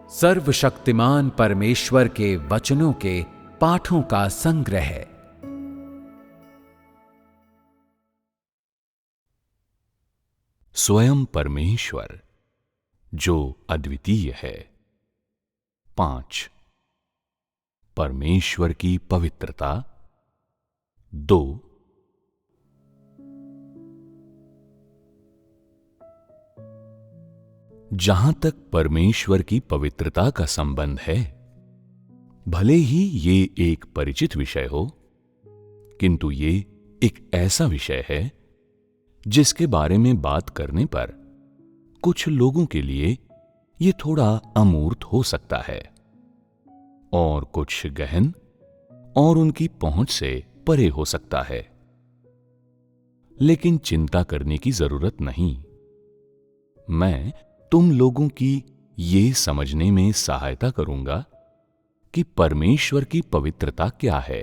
सर्वशक्तिमान परमेश्वर के वचनों के पाठों का संग्रह। स्वयं परमेश्वर जो अद्वितीय है। 5 परमेश्वर की पवित्रता। 2 जहां तक परमेश्वर की पवित्रता का संबंध है, भले ही ये एक परिचित विषय हो, किंतु ये एक ऐसा विषय है जिसके बारे में बात करने पर कुछ लोगों के लिए ये थोड़ा अमूर्त हो सकता है और कुछ गहन और उनकी पहुंच से परे हो सकता है। लेकिन चिंता करने की जरूरत नहीं। मैं तुम लोगों की ये समझने में सहायता करूंगा कि परमेश्वर की पवित्रता क्या है,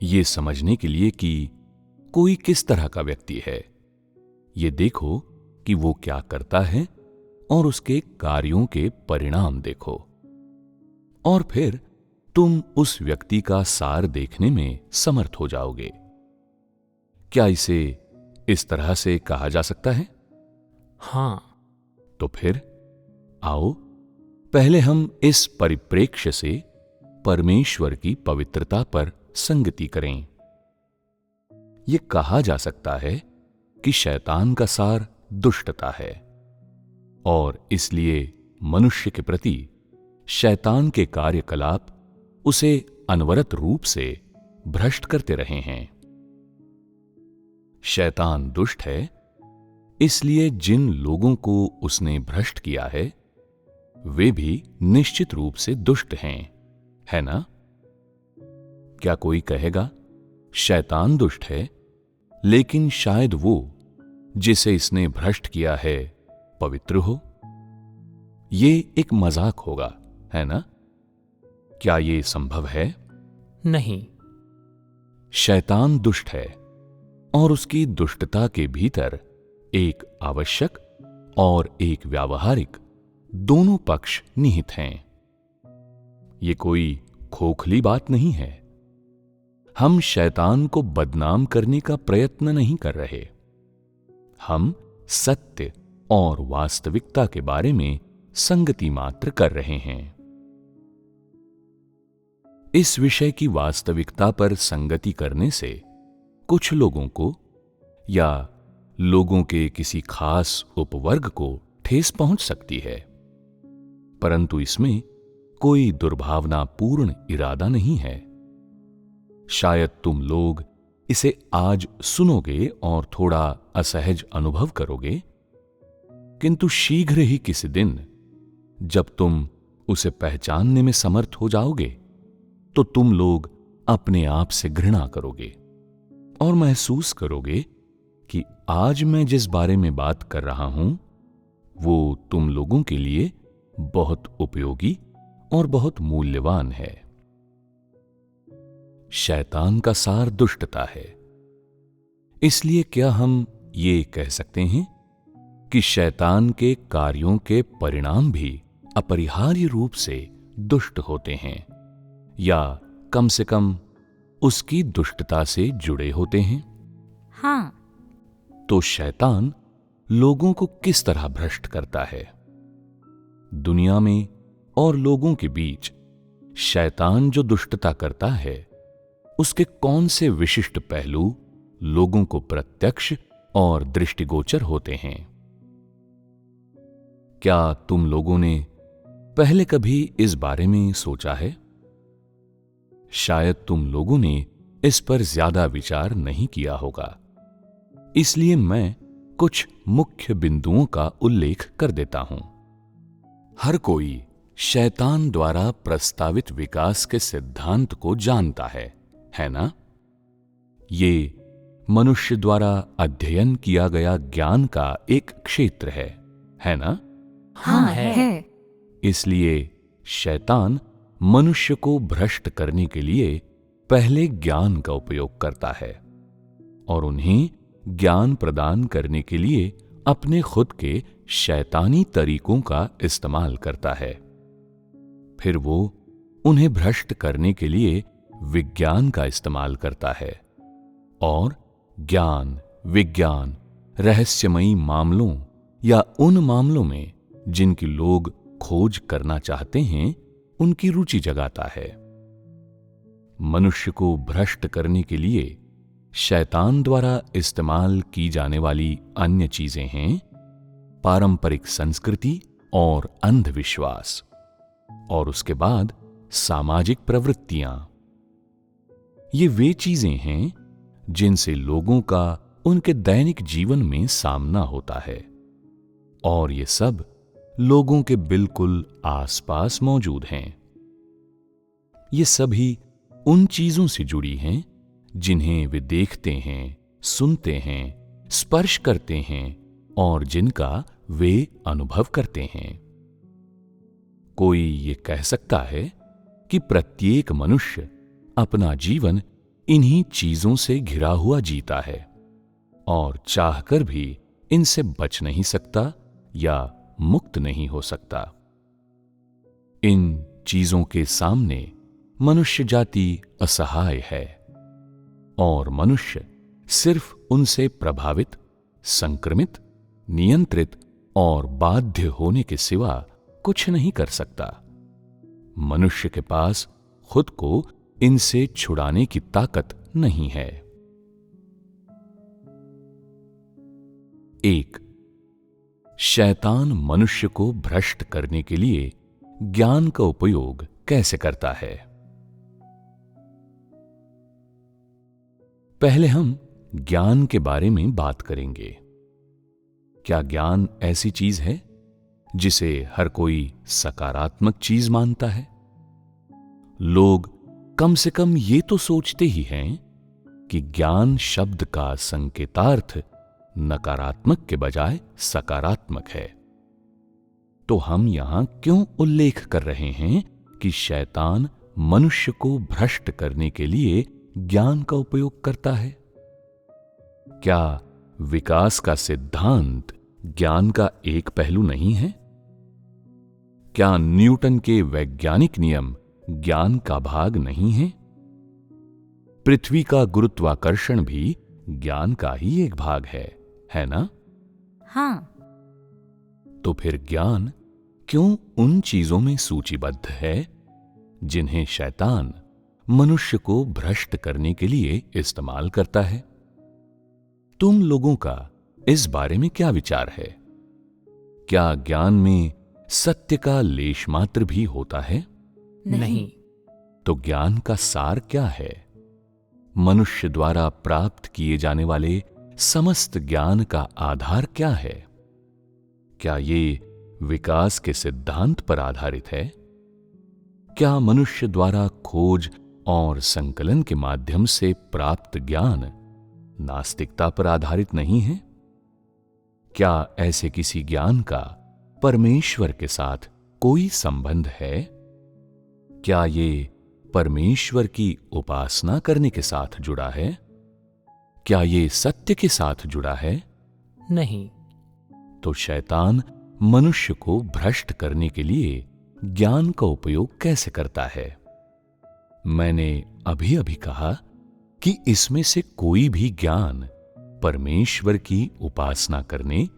ये समझने के लिए कि कोई किस तरह का व्यक्ति है। ये देखो कि वो क्या करता है और उसके कार्यों के परिणाम देखो, और फिर तुम उस व्यक्ति का सार देखने में समर्थ हो जाओगे। क्या इसे इस तरह से कहा जा सकता है? हां। तो फिर आओ पहले हम इस परिप्रेक्ष्य से परमेश्वर की पवित्रता पर संगति करें। यह कहा जा सकता है कि शैतान का सार दुष्टता है, और इसलिए मनुष्य के प्रति शैतान के कार्यकलाप उसे अनवरत रूप से भ्रष्ट करते रहे हैं। शैतान दुष्ट है, इसलिए जिन लोगों को उसने भ्रष्ट किया है वे भी निश्चित रूप से दुष्ट हैं, है ना? क्या कोई कहेगा शैतान दुष्ट है, लेकिन शायद वो जिसे इसने भ्रष्ट किया है पवित्र हो? ये एक मजाक होगा, है ना? क्या ये संभव है? नहीं। शैतान दुष्ट है और उसकी दुष्टता के भीतर एक आवश्यक और एक व्यावहारिक दोनों पक्ष निहित हैं। ये कोई खोखली बात नहीं है। हम शैतान को बदनाम करने का प्रयत्न नहीं कर रहे। हम सत्य और वास्तविकता के बारे में संगति मात्र कर रहे हैं। इस विषय की वास्तविकता पर संगति करने से कुछ लोगों को या लोगों के किसी खास उपवर्ग को ठेस पहुंच सकती है, परंतु इसमें कोई दुर्भावनापूर्ण इरादा नहीं है। शायद तुम लोग इसे आज सुनोगे और थोड़ा असहज अनुभव करोगे, किंतु शीघ्र ही किसी दिन जब तुम उसे पहचानने में समर्थ हो जाओगे तो तुम लोग अपने आप से घृणा करोगे और महसूस करोगे कि आज मैं जिस बारे में बात कर रहा हूं वो तुम लोगों के लिए बहुत उपयोगी और बहुत मूल्यवान है। शैतान का सार दुष्टता है, इसलिए क्या हम ये कह सकते हैं कि शैतान के कार्यों के परिणाम भी अपरिहार्य रूप से दुष्ट होते हैं, या कम से कम उसकी दुष्टता से जुड़े होते हैं? हाँ। तो शैतान लोगों को किस तरह भ्रष्ट करता है? दुनिया में और लोगों के बीच शैतान जो दुष्टता करता है, उसके कौन से विशिष्ट पहलू लोगों को प्रत्यक्ष और दृष्टिगोचर होते हैं? क्या तुम लोगों ने पहले कभी इस बारे में सोचा है? शायद तुम लोगों ने इस पर ज्यादा विचार नहीं किया होगा, इसलिए मैं कुछ मुख्य बिंदुओं का उल्लेख कर देता हूं। हर कोई शैतान द्वारा प्रस्तावित विकास के सिद्धांत को जानता है ना? ये मनुष्य द्वारा अध्ययन किया गया ज्ञान का एक क्षेत्र है ना? हाँ, है। इसलिए शैतान मनुष्य को भ्रष्ट करने के लिए पहले ज्ञान का उपयोग करता है और उन्हें ज्ञान प्रदान करने के लिए अपने खुद के शैतानी तरीकों का इस्तेमाल करता है। फिर वो उन्हें भ्रष्ट करने के लिए विज्ञान का इस्तेमाल करता है और ज्ञान, विज्ञान, रहस्यमयी मामलों या उन मामलों में जिनकी लोग खोज करना चाहते हैं, उनकी रुचि जगाता है। मनुष्य को भ्रष्ट करने के लिए शैतान द्वारा इस्तेमाल की जाने वाली अन्य चीजें हैं पारंपरिक संस्कृति और अंधविश्वास, और उसके बाद सामाजिक प्रवृत्तियां। ये वे चीजें हैं जिनसे लोगों का उनके दैनिक जीवन में सामना होता है, और ये सब लोगों के बिल्कुल आसपास मौजूद हैं। ये सभी उन चीजों से जुड़ी हैं जिन्हें वे देखते हैं, सुनते हैं, स्पर्श करते हैं और जिनका वे अनुभव करते हैं। कोई ये कह सकता है कि प्रत्येक मनुष्य अपना जीवन इन्हीं चीजों से घिरा हुआ जीता है और चाहकर भी इनसे बच नहीं सकता या मुक्त नहीं हो सकता। इन चीजों के सामने मनुष्य जाति असहाय है और मनुष्य सिर्फ उनसे प्रभावित, संक्रमित, नियंत्रित और बाध्य होने के सिवा कुछ नहीं कर सकता। मनुष्य के पास खुद को इनसे छुड़ाने की ताकत नहीं है। 1. शैतान मनुष्य को भ्रष्ट करने के लिए ज्ञान का उपयोग कैसे करता है? पहले हम ज्ञान के बारे में बात करेंगे। क्या ज्ञान ऐसी चीज है जिसे हर कोई सकारात्मक चीज मानता है? लोग कम से कम ये तो सोचते ही हैं कि ज्ञान शब्द का संकेतार्थ नकारात्मक के बजाय सकारात्मक है। तो हम यहां क्यों उल्लेख कर रहे हैं कि शैतान मनुष्य को भ्रष्ट करने के लिए ज्ञान का उपयोग करता है? क्या विकास का सिद्धांत ज्ञान का एक पहलू नहीं है? क्या न्यूटन के वैज्ञानिक नियम ज्ञान का भाग नहीं है? पृथ्वी का गुरुत्वाकर्षण भी ज्ञान का ही एक भाग है ना? हाँ। तो फिर ज्ञान क्यों उन चीजों में सूचीबद्ध है जिन्हें शैतान मनुष्य को भ्रष्ट करने के लिए इस्तेमाल करता है? तुम लोगों का इस बारे में क्या विचार है? क्या ज्ञान में सत्य का लेश मात्र भी होता है? नहीं। तो ज्ञान का सार क्या है? मनुष्य द्वारा प्राप्त किए जाने वाले समस्त ज्ञान का आधार क्या है? क्या ये विकास के सिद्धांत पर आधारित है? क्या मनुष्य द्वारा खोज और संकलन के माध्यम से प्राप्त ज्ञान नास्तिकता पर आधारित नहीं है? क्या ऐसे किसी ज्ञान का परमेश्वर के साथ कोई संबंध है? क्या ये परमेश्वर की उपासना करने के साथ जुड़ा है? क्या ये सत्य के साथ जुड़ा है? नहीं। तो शैतान मनुष्य को भ्रष्ट करने के लिए ज्ञान का उपयोग कैसे करता है? मैंने अभी अभी कहा कि इसमें से कोई भी ज्ञान परमेश्वर की उपासना करने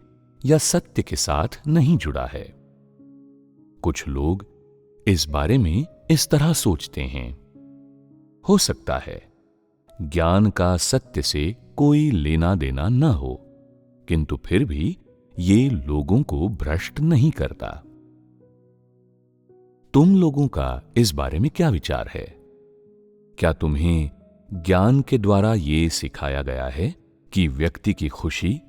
या सत्य के साथ नहीं जुड़ा है। कुछ लोग इस बारे में इस तरह सोचते हैं, हो सकता है ज्ञान का सत्य से कोई लेना देना न हो, किंतु फिर भी ये लोगों को भ्रष्ट नहीं करता। तुम लोगों का इस बारे में क्या विचार है? क्या तुम्हें ज्ञान के द्वारा ये सिखाया गया है कि व्यक्ति की खुशी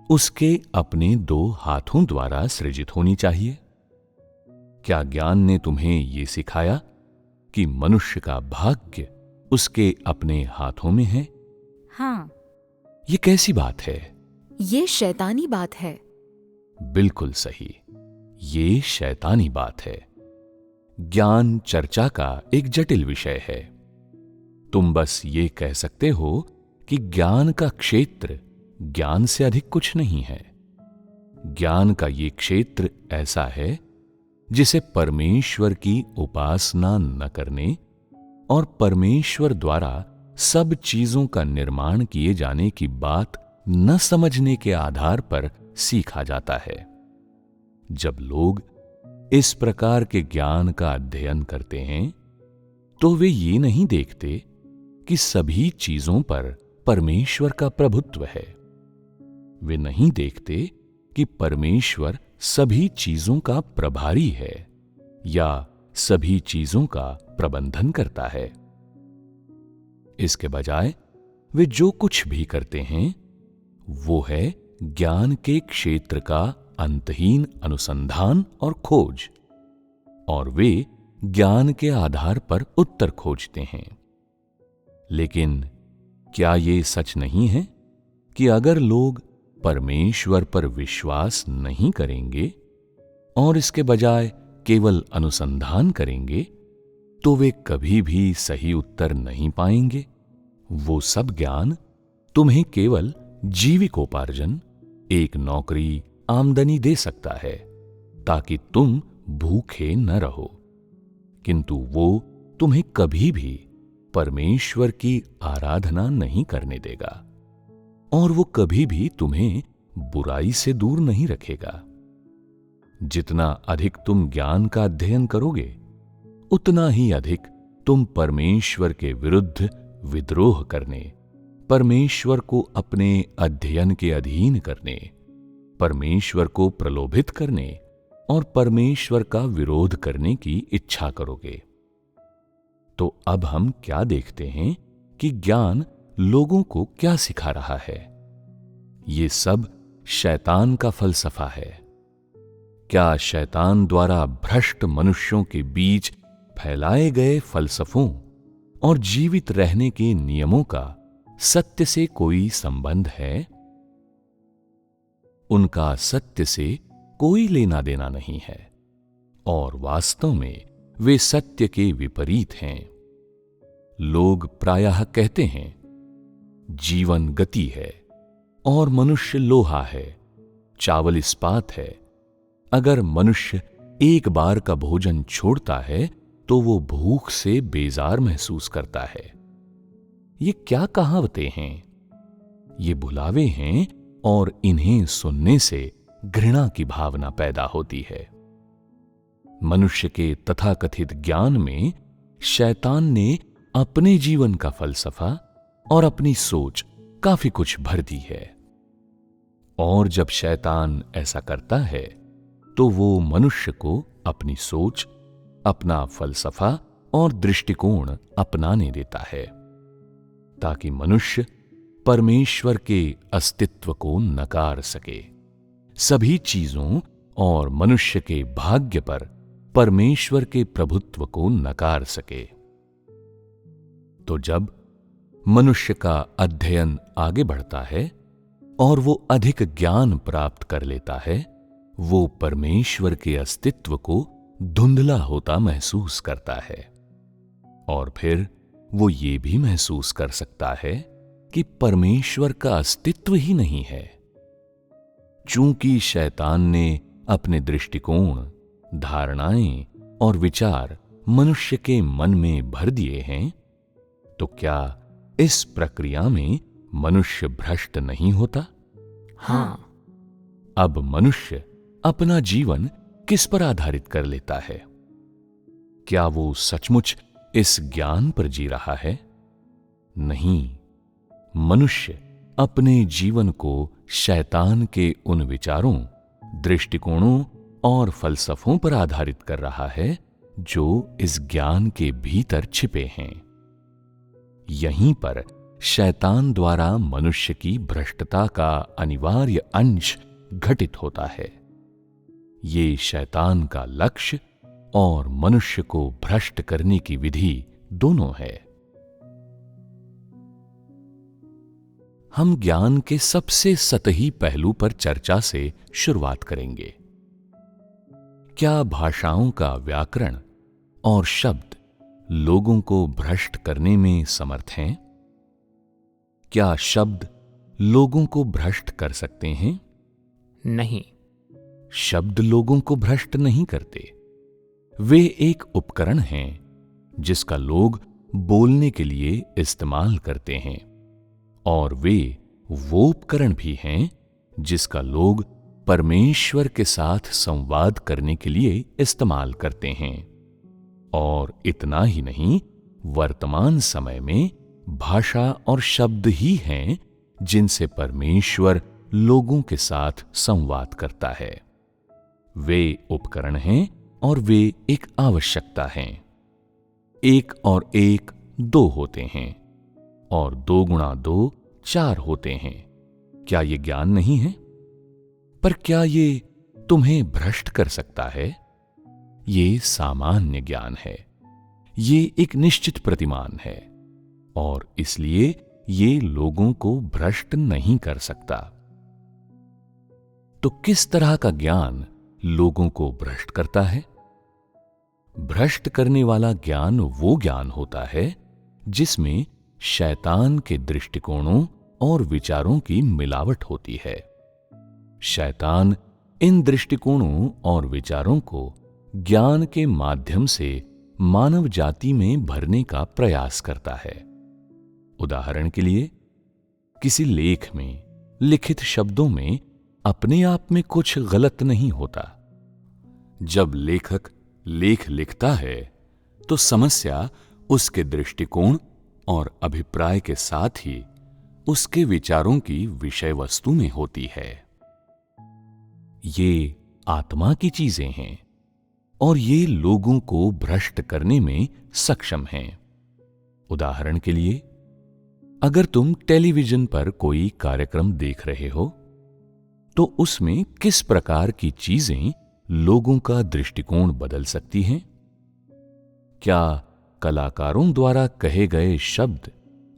उसके अपने 2 हाथों द्वारा सृजित होनी चाहिए? क्या ज्ञान ने तुम्हें ये सिखाया कि मनुष्य का भाग्य उसके अपने हाथों में है? हाँ। ये कैसी बात है? ये शैतानी बात है। बिल्कुल सही, ये शैतानी बात है। ज्ञान चर्चा का एक जटिल विषय है। तुम बस ये कह सकते हो कि ज्ञान का क्षेत्र ज्ञान से अधिक कुछ नहीं है। ज्ञान का ये क्षेत्र ऐसा है जिसे परमेश्वर की उपासना न करने और परमेश्वर द्वारा सब चीजों का निर्माण किए जाने की बात न समझने के आधार पर सीखा जाता है। जब लोग इस प्रकार के ज्ञान का अध्ययन करते हैं तो वे ये नहीं देखते कि सभी चीजों पर परमेश्वर का प्रभुत्व है। वे नहीं देखते कि परमेश्वर सभी चीजों का प्रभारी है या सभी चीजों का प्रबंधन करता है। इसके बजाय वे जो कुछ भी करते हैं वो है ज्ञान के क्षेत्र का अंतहीन अनुसंधान और खोज, और वे ज्ञान के आधार पर उत्तर खोजते हैं। लेकिन क्या ये सच नहीं है कि अगर लोग परमेश्वर पर विश्वास नहीं करेंगे और इसके बजाय केवल अनुसंधान करेंगे तो वे कभी भी सही उत्तर नहीं पाएंगे? वो सब ज्ञान तुम्हें केवल जीविकोपार्जन, एक नौकरी, आमदनी दे सकता है ताकि तुम भूखे न रहो, किंतु वो तुम्हें कभी भी परमेश्वर की आराधना नहीं करने देगा और वो कभी भी तुम्हें बुराई से दूर नहीं रखेगा। जितना अधिक तुम ज्ञान का अध्ययन करोगे उतना ही अधिक तुम परमेश्वर के विरुद्ध विद्रोह करने, परमेश्वर को अपने अध्ययन के अधीन करने, परमेश्वर को प्रलोभित करने और परमेश्वर का विरोध करने की इच्छा करोगे। तो अब हम क्या देखते हैं कि ज्ञान लोगों को क्या सिखा रहा है? ये सब शैतान का फलसफा है। क्या शैतान द्वारा भ्रष्ट मनुष्यों के बीच फैलाए गए फलसफों और जीवित रहने के नियमों का सत्य से कोई संबंध है? उनका सत्य से कोई लेना देना नहीं है और वास्तव में वे सत्य के विपरीत हैं। लोग प्रायः कहते हैं जीवन गति है और मनुष्य लोहा है, चावल इस्पात है। अगर मनुष्य एक बार का भोजन छोड़ता है तो वो भूख से बेजार महसूस करता है। ये क्या कहावतें हैं? ये भुलावे हैं और इन्हें सुनने से घृणा की भावना पैदा होती है। मनुष्य के तथाकथित ज्ञान में शैतान ने अपने जीवन का फलसफा और अपनी सोच काफी कुछ भर दी है। और जब शैतान ऐसा करता है तो वो मनुष्य को अपनी सोच, अपना फलसफा और दृष्टिकोण अपनाने देता है ताकि मनुष्य परमेश्वर के अस्तित्व को नकार सके, सभी चीजों और मनुष्य के भाग्य पर परमेश्वर के प्रभुत्व को नकार सके। तो जब मनुष्य का अध्ययन आगे बढ़ता है और वो अधिक ज्ञान प्राप्त कर लेता है, वो परमेश्वर के अस्तित्व को धुंधला होता महसूस करता है और फिर वो ये भी महसूस कर सकता है कि परमेश्वर का अस्तित्व ही नहीं है। चूंकि शैतान ने अपने दृष्टिकोण, धारणाएं और विचार मनुष्य के मन में भर दिए हैं, तो क्या इस प्रक्रिया में मनुष्य भ्रष्ट नहीं होता? हाँ। अब मनुष्य अपना जीवन किस पर आधारित कर लेता है? क्या वो सचमुच इस ज्ञान पर जी रहा है? नहीं, मनुष्य अपने जीवन को शैतान के उन विचारों, दृष्टिकोणों और फलसफों पर आधारित कर रहा है जो इस ज्ञान के भीतर छिपे हैं। यहीं पर शैतान द्वारा मनुष्य की भ्रष्टता का अनिवार्य अंश घटित होता है। ये शैतान का लक्ष्य और मनुष्य को भ्रष्ट करने की विधि दोनों है। हम ज्ञान के सबसे सतही पहलू पर चर्चा से शुरुआत करेंगे। क्या भाषाओं का व्याकरण और शब्द लोगों को भ्रष्ट करने में समर्थ हैं? क्या शब्द लोगों को भ्रष्ट कर सकते हैं? नहीं। शब्द लोगों को भ्रष्ट नहीं करते। वे एक उपकरण हैं जिसका लोग बोलने के लिए इस्तेमाल करते हैं, और वे वो उपकरण भी हैं जिसका लोग परमेश्वर के साथ संवाद करने के लिए इस्तेमाल करते हैं। और इतना ही नहीं, वर्तमान समय में भाषा और शब्द ही हैं जिनसे परमेश्वर लोगों के साथ संवाद करता है। वे उपकरण हैं और वे एक आवश्यकता हैं। 1 और 1 2 होते हैं, और 2 गुणा 2 4 होते हैं। क्या ये ज्ञान नहीं है? पर क्या ये तुम्हें भ्रष्ट कर सकता है? ये सामान्य ज्ञान है। ये एक निश्चित प्रतिमान है, और इसलिए ये लोगों को भ्रष्ट नहीं कर सकता। तो किस तरह का ज्ञान लोगों को भ्रष्ट करता है? भ्रष्ट करने वाला ज्ञान वो ज्ञान होता है जिसमें शैतान के दृष्टिकोणों और विचारों की मिलावट होती है। शैतान इन दृष्टिकोणों और विचारों को ज्ञान के माध्यम से मानव जाति में भरने का प्रयास करता है। उदाहरण के लिए, किसी लेख में लिखित शब्दों में अपने आप में कुछ गलत नहीं होता। जब लेखक लेख लिखता है तो समस्या उसके दृष्टिकोण और अभिप्राय के साथ ही उसके विचारों की विषय वस्तु में होती है। ये आत्मा की चीजें हैं और ये लोगों को भ्रष्ट करने में सक्षम हैं। उदाहरण के लिए, अगर तुम टेलीविजन पर कोई कार्यक्रम देख रहे हो तो उसमें किस प्रकार की चीजें लोगों का दृष्टिकोण बदल सकती हैं? क्या कलाकारों द्वारा कहे गए शब्द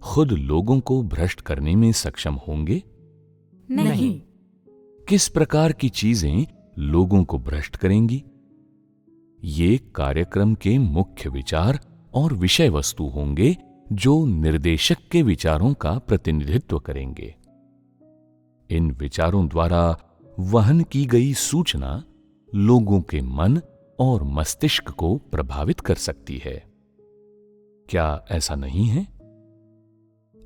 खुद लोगों को भ्रष्ट करने में सक्षम होंगे? नहीं। किस प्रकार की चीजें लोगों को भ्रष्ट करेंगी? ये कार्यक्रम के मुख्य विचार और विषय वस्तु होंगे जो निर्देशक के विचारों का प्रतिनिधित्व करेंगे। इन विचारों द्वारा वहन की गई सूचना लोगों के मन और मस्तिष्क को प्रभावित कर सकती है। क्या ऐसा नहीं है?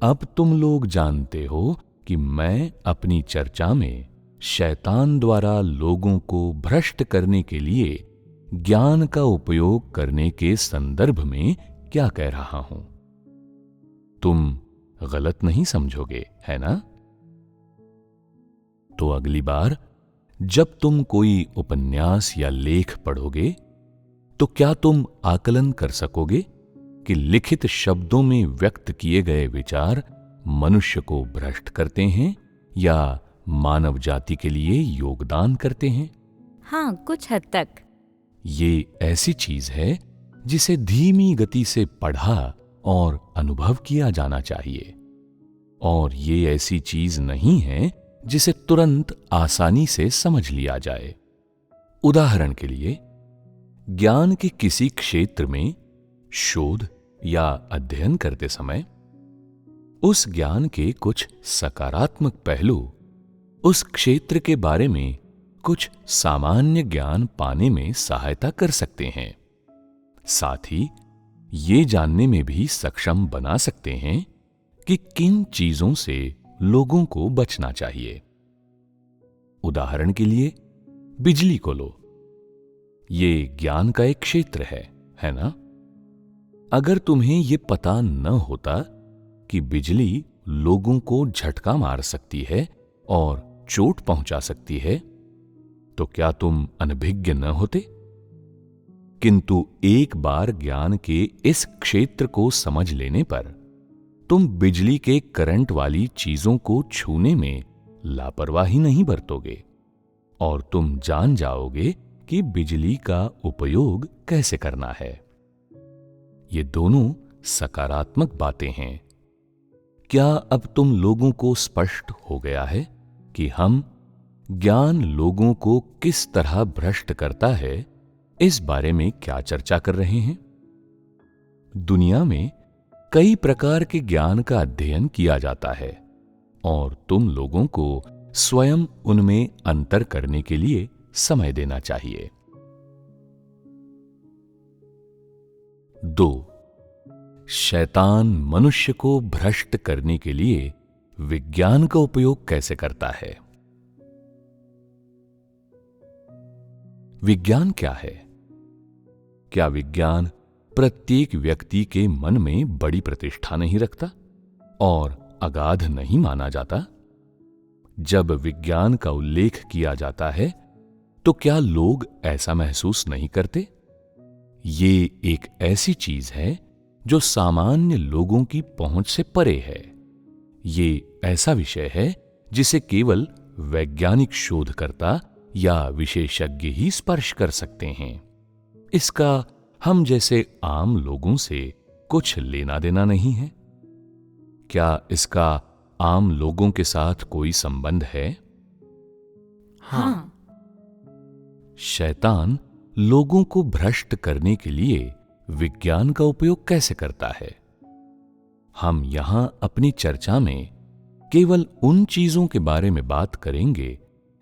अब तुम लोग जानते हो कि मैं अपनी चर्चा में शैतान द्वारा लोगों को भ्रष्ट करने के लिए ज्ञान का उपयोग करने के संदर्भ में क्या कह रहा हूं। तुम गलत नहीं समझोगे, है ना? तो अगली बार जब तुम कोई उपन्यास या लेख पढ़ोगे तो क्या तुम आकलन कर सकोगे कि लिखित शब्दों में व्यक्त किए गए विचार मनुष्य को भ्रष्ट करते हैं या मानव जाति के लिए योगदान करते हैं? हाँ, कुछ हद तक। ये ऐसी चीज है जिसे धीमी गति से पढ़ा और अनुभव किया जाना चाहिए, और ये ऐसी चीज नहीं है जिसे तुरंत आसानी से समझ लिया जाए। उदाहरण के लिए, ज्ञान के किसी क्षेत्र में शोध या अध्ययन करते समय उस ज्ञान के कुछ सकारात्मक पहलू उस क्षेत्र के बारे में कुछ सामान्य ज्ञान पाने में सहायता कर सकते हैं। साथ ही ये जानने में भी सक्षम बना सकते हैं कि किन चीजों से लोगों को बचना चाहिए। उदाहरण के लिए, बिजली को लो। ये ज्ञान का एक क्षेत्र है ना? अगर तुम्हें यह पता न होता कि बिजली लोगों को झटका मार सकती है और चोट पहुंचा सकती है, तो क्या तुम अनभिज्ञ न होते? किंतु एक बार ज्ञान के इस क्षेत्र को समझ लेने पर तुम बिजली के करंट वाली चीजों को छूने में लापरवाही नहीं बरतोगे, और तुम जान जाओगे कि बिजली का उपयोग कैसे करना है। ये दोनों सकारात्मक बातें हैं। क्या अब तुम लोगों को स्पष्ट हो गया है कि हम ज्ञान लोगों को किस तरह भ्रष्ट करता है, इस बारे में क्या चर्चा कर रहे हैं? दुनिया में कई प्रकार के ज्ञान का अध्ययन किया जाता है और तुम लोगों को स्वयं उनमें अंतर करने के लिए समय देना चाहिए। 2. शैतान मनुष्य को भ्रष्ट करने के लिए विज्ञान का उपयोग कैसे करता है? विज्ञान क्या है? क्या विज्ञान प्रत्येक व्यक्ति के मन में बड़ी प्रतिष्ठा नहीं रखता और अगाध नहीं माना जाता? जब विज्ञान का उल्लेख किया जाता है तो क्या लोग ऐसा महसूस नहीं करते? ये एक ऐसी चीज है जो सामान्य लोगों की पहुंच से परे है। ये ऐसा विषय है जिसे केवल वैज्ञानिक शोधकर्ता या विशेषज्ञ ही स्पर्श कर सकते हैं। इसका हम जैसे आम लोगों से कुछ लेना देना नहीं है। क्या इसका आम लोगों के साथ कोई संबंध है? हाँ। शैतान लोगों को भ्रष्ट करने के लिए विज्ञान का उपयोग कैसे करता है? हम यहां अपनी चर्चा में केवल उन चीजों के बारे में बात करेंगे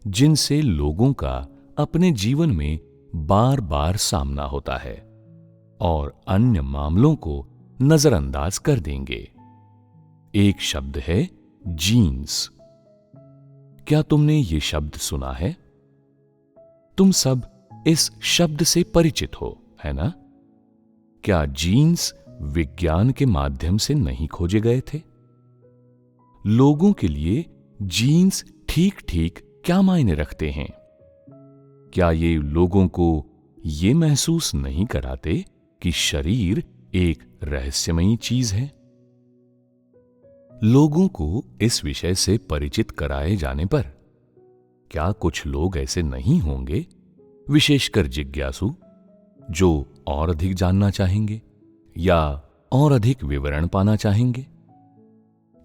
जिनसे लोगों का अपने जीवन में बार बार सामना होता है और अन्य मामलों को नजरअंदाज कर देंगे। एक शब्द है जीन्स। क्या तुमने ये शब्द सुना है? तुम सब इस शब्द से परिचित हो, है ना? क्या जीन्स विज्ञान के माध्यम से नहीं खोजे गए थे? लोगों के लिए जीन्स ठीक ठीक क्या मायने रखते हैं? क्या ये लोगों को ये महसूस नहीं कराते कि शरीर एक रहस्यमयी चीज है? लोगों को इस विषय से परिचित कराए जाने पर क्या कुछ लोग ऐसे नहीं होंगे, विशेषकर जिज्ञासु, जो और अधिक जानना चाहेंगे या और अधिक विवरण पाना चाहेंगे?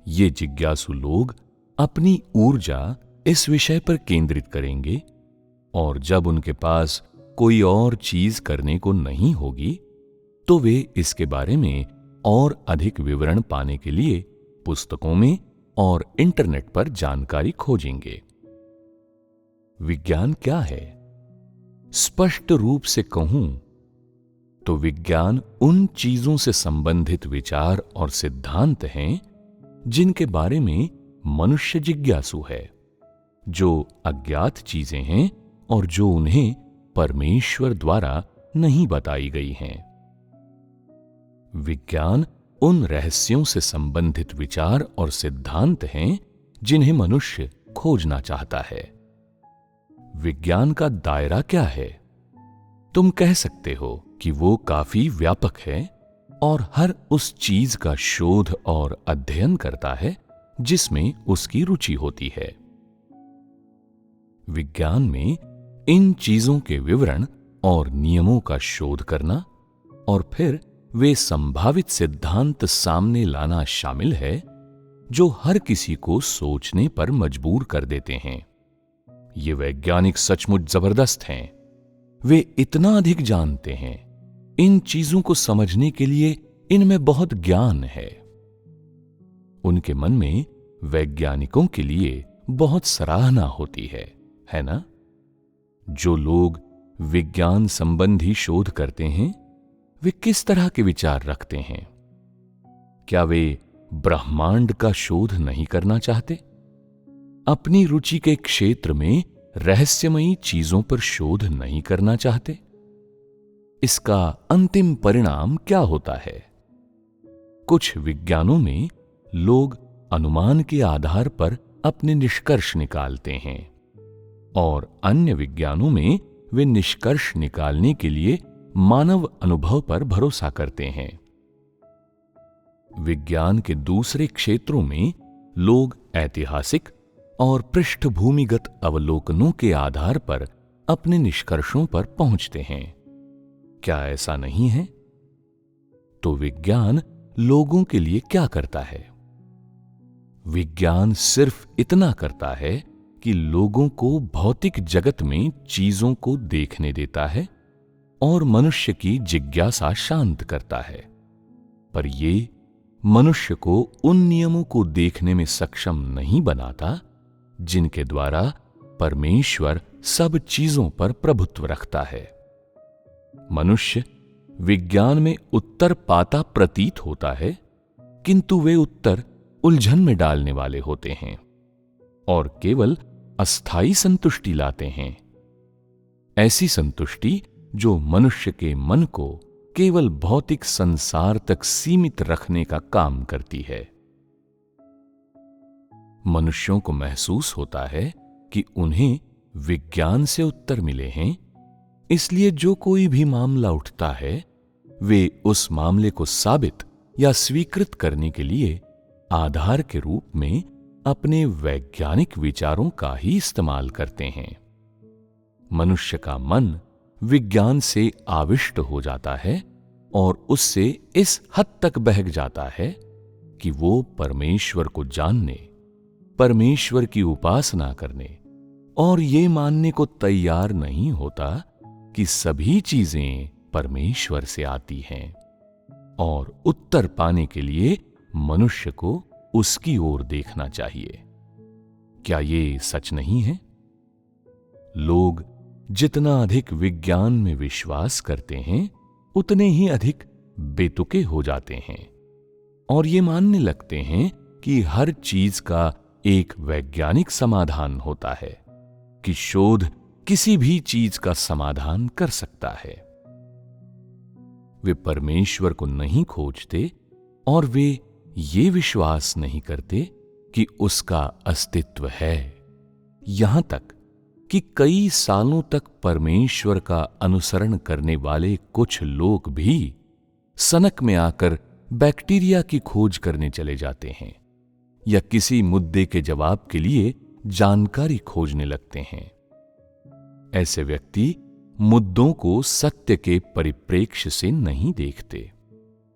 ये जिज्ञासु लोग अपनी ऊर्जा इस विषय पर केंद्रित करेंगे और जब उनके पास कोई और चीज करने को नहीं होगी तो वे इसके बारे में और अधिक विवरण पाने के लिए पुस्तकों में और इंटरनेट पर जानकारी खोजेंगे। विज्ञान क्या है? स्पष्ट रूप से कहूं तो विज्ञान उन चीजों से संबंधित विचार और सिद्धांत हैं जिनके बारे में मनुष्य जिज्ञासु है, जो अज्ञात चीजें हैं और जो उन्हें परमेश्वर द्वारा नहीं बताई गई हैं। विज्ञान उन रहस्यों से संबंधित विचार और सिद्धांत हैं जिन्हें मनुष्य खोजना चाहता है। विज्ञान का दायरा क्या है? तुम कह सकते हो कि वो काफी व्यापक है और हर उस चीज का शोध और अध्ययन करता है जिसमें उसकी रुचि होती है। विज्ञान में इन चीजों के विवरण और नियमों का शोध करना और फिर वे संभावित सिद्धांत सामने लाना शामिल है जो हर किसी को सोचने पर मजबूर कर देते हैं। ये वैज्ञानिक सचमुच जबरदस्त हैं। वे इतना अधिक जानते हैं। इन चीजों को समझने के लिए इनमें बहुत ज्ञान है। उनके मन में वैज्ञानिकों के लिए बहुत सराहना होती है ना? जो लोग विज्ञान संबंधी शोध करते हैं वे किस तरह के विचार रखते हैं? क्या वे ब्रह्मांड का शोध नहीं करना चाहते? अपनी रुचि के क्षेत्र में रहस्यमयी चीजों पर शोध नहीं करना चाहते? इसका अंतिम परिणाम क्या होता है? कुछ विज्ञानों में लोग अनुमान के आधार पर अपने निष्कर्ष निकालते हैं और अन्य विज्ञानों में वे निष्कर्ष निकालने के लिए मानव अनुभव पर भरोसा करते हैं। विज्ञान के दूसरे क्षेत्रों में लोग ऐतिहासिक और पृष्ठभूमिगत अवलोकनों के आधार पर अपने निष्कर्षों पर पहुंचते हैं। क्या ऐसा नहीं है? तो विज्ञान लोगों के लिए क्या करता है? विज्ञान सिर्फ इतना करता है कि लोगों को भौतिक जगत में चीजों को देखने देता है और मनुष्य की जिज्ञासा शांत करता है, पर यह मनुष्य को उन नियमों को देखने में सक्षम नहीं बनाता जिनके द्वारा परमेश्वर सब चीजों पर प्रभुत्व रखता है। मनुष्य विज्ञान में उत्तर पाता प्रतीत होता है, किंतु वे उत्तर उलझन में डालने वाले होते हैं और केवल अस्थाई संतुष्टि लाते हैं। ऐसी संतुष्टि जो मनुष्य के मन को केवल भौतिक संसार तक सीमित रखने का काम करती है। मनुष्यों को महसूस होता है कि उन्हें विज्ञान से उत्तर मिले हैं, इसलिए जो कोई भी मामला उठता है वे उस मामले को साबित या स्वीकृत करने के लिए आधार के रूप में अपने वैज्ञानिक विचारों का ही इस्तेमाल करते हैं। मनुष्य का मन विज्ञान से आविष्ट हो जाता है और उससे इस हद तक बहक जाता है कि वो परमेश्वर को जानने, परमेश्वर की उपासना करने और ये मानने को तैयार नहीं होता कि सभी चीजें परमेश्वर से आती हैं और उत्तर पाने के लिए मनुष्य को उसकी ओर देखना चाहिए। क्या ये सच नहीं है? लोग जितना अधिक विज्ञान में विश्वास करते हैं, उतने ही अधिक बेतुके हो जाते हैं और ये मानने लगते हैं कि हर चीज का एक वैज्ञानिक समाधान होता है, कि शोध किसी भी चीज का समाधान कर सकता है। वे परमेश्वर को नहीं खोजते और वे ये विश्वास नहीं करते कि उसका अस्तित्व है। यहां तक कि कई सालों तक परमेश्वर का अनुसरण करने वाले कुछ लोग भी सनक में आकर बैक्टीरिया की खोज करने चले जाते हैं या किसी मुद्दे के जवाब के लिए जानकारी खोजने लगते हैं। ऐसे व्यक्ति मुद्दों को सत्य के परिप्रेक्ष्य से नहीं देखते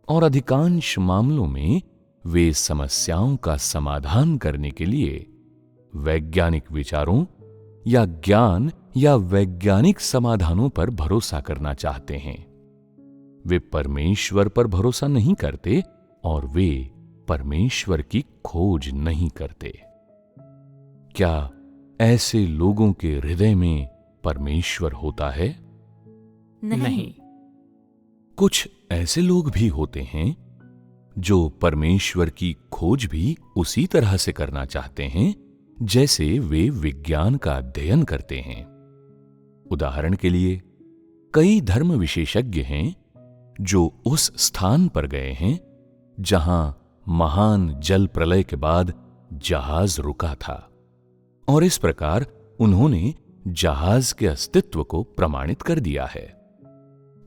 और अधिकांश मामलों में वे समस्याओं का समाधान करने के लिए वैज्ञानिक विचारों या ज्ञान या वैज्ञानिक समाधानों पर भरोसा करना चाहते हैं। वे परमेश्वर पर भरोसा नहीं करते और वे परमेश्वर की खोज नहीं करते। क्या ऐसे लोगों के हृदय में परमेश्वर होता है? नहीं। कुछ ऐसे लोग भी होते हैं जो परमेश्वर की खोज भी उसी तरह से करना चाहते हैं जैसे वे विज्ञान का अध्ययन करते हैं। उदाहरण के लिए, कई धर्म विशेषज्ञ हैं जो उस स्थान पर गए हैं जहां महान जल प्रलय के बाद जहाज रुका था और इस प्रकार उन्होंने जहाज के अस्तित्व को प्रमाणित कर दिया है।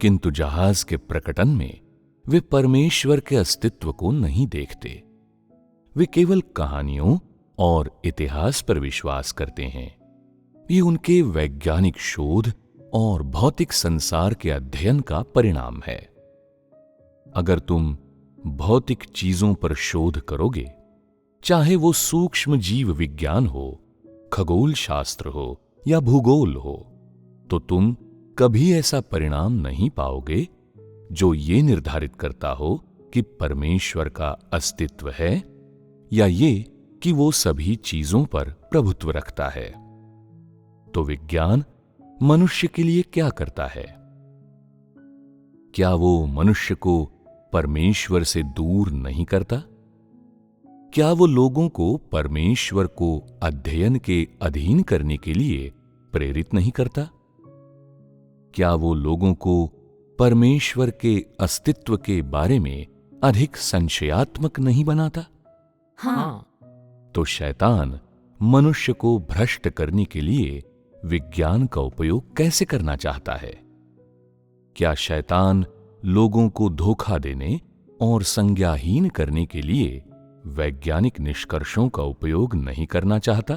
किंतु जहाज के प्रकटन में वे परमेश्वर के अस्तित्व को नहीं देखते। वे केवल कहानियों और इतिहास पर विश्वास करते हैं। ये उनके वैज्ञानिक शोध और भौतिक संसार के अध्ययन का परिणाम है। अगर तुम भौतिक चीजों पर शोध करोगे, चाहे वो सूक्ष्म जीव विज्ञान हो, खगोल शास्त्र हो या भूगोल हो, तो तुम कभी ऐसा परिणाम नहीं पाओगे जो ये निर्धारित करता हो कि परमेश्वर का अस्तित्व है या ये कि वो सभी चीजों पर प्रभुत्व रखता है। तो विज्ञान मनुष्य के लिए क्या करता है? क्या वो मनुष्य को परमेश्वर से दूर नहीं करता? क्या वो लोगों को परमेश्वर को अध्ययन के अधीन करने के लिए प्रेरित नहीं करता? क्या वो लोगों को परमेश्वर के अस्तित्व के बारे में अधिक संशयात्मक नहीं बनाता? हाँ। तो शैतान मनुष्य को भ्रष्ट करने के लिए विज्ञान का उपयोग कैसे करना चाहता है? क्या शैतान लोगों को धोखा देने और संज्ञाहीन करने के लिए वैज्ञानिक निष्कर्षों का उपयोग नहीं करना चाहता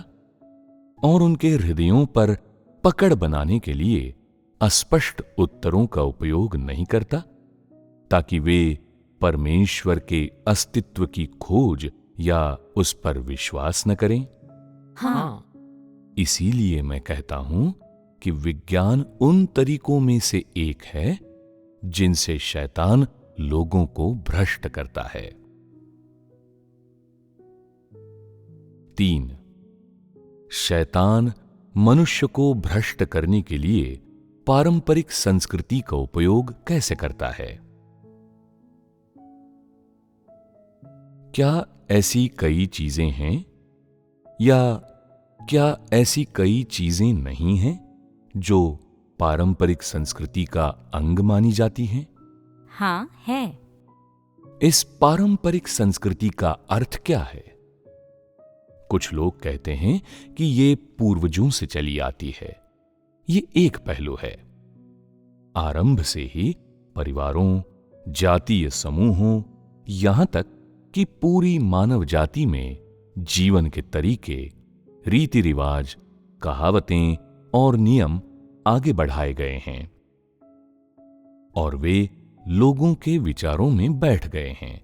और उनके हृदयों पर पकड़ बनाने के लिए अस्पष्ट उत्तरों का उपयोग नहीं करता, ताकि वे परमेश्वर के अस्तित्व की खोज या उस पर विश्वास न करें? हाँ। इसीलिए मैं कहता हूं कि विज्ञान उन तरीकों में से एक है जिनसे शैतान लोगों को भ्रष्ट करता है। 3. शैतान मनुष्य को भ्रष्ट करने के लिए पारंपरिक संस्कृति का उपयोग कैसे करता है? क्या ऐसी कई चीजें हैं या क्या ऐसी कई चीजें नहीं हैं जो पारंपरिक संस्कृति का अंग मानी जाती हैं? हाँ है। इस पारंपरिक संस्कृति का अर्थ क्या है? कुछ लोग कहते हैं कि ये पूर्वजों से चली आती है। ये एक पहलू है। आरंभ से ही परिवारों, जातीय समूहों, यहां तक कि पूरी मानव जाति में जीवन के तरीके, रीति रिवाज, कहावतें और नियम आगे बढ़ाए गए हैं और वे लोगों के विचारों में बैठ गए हैं।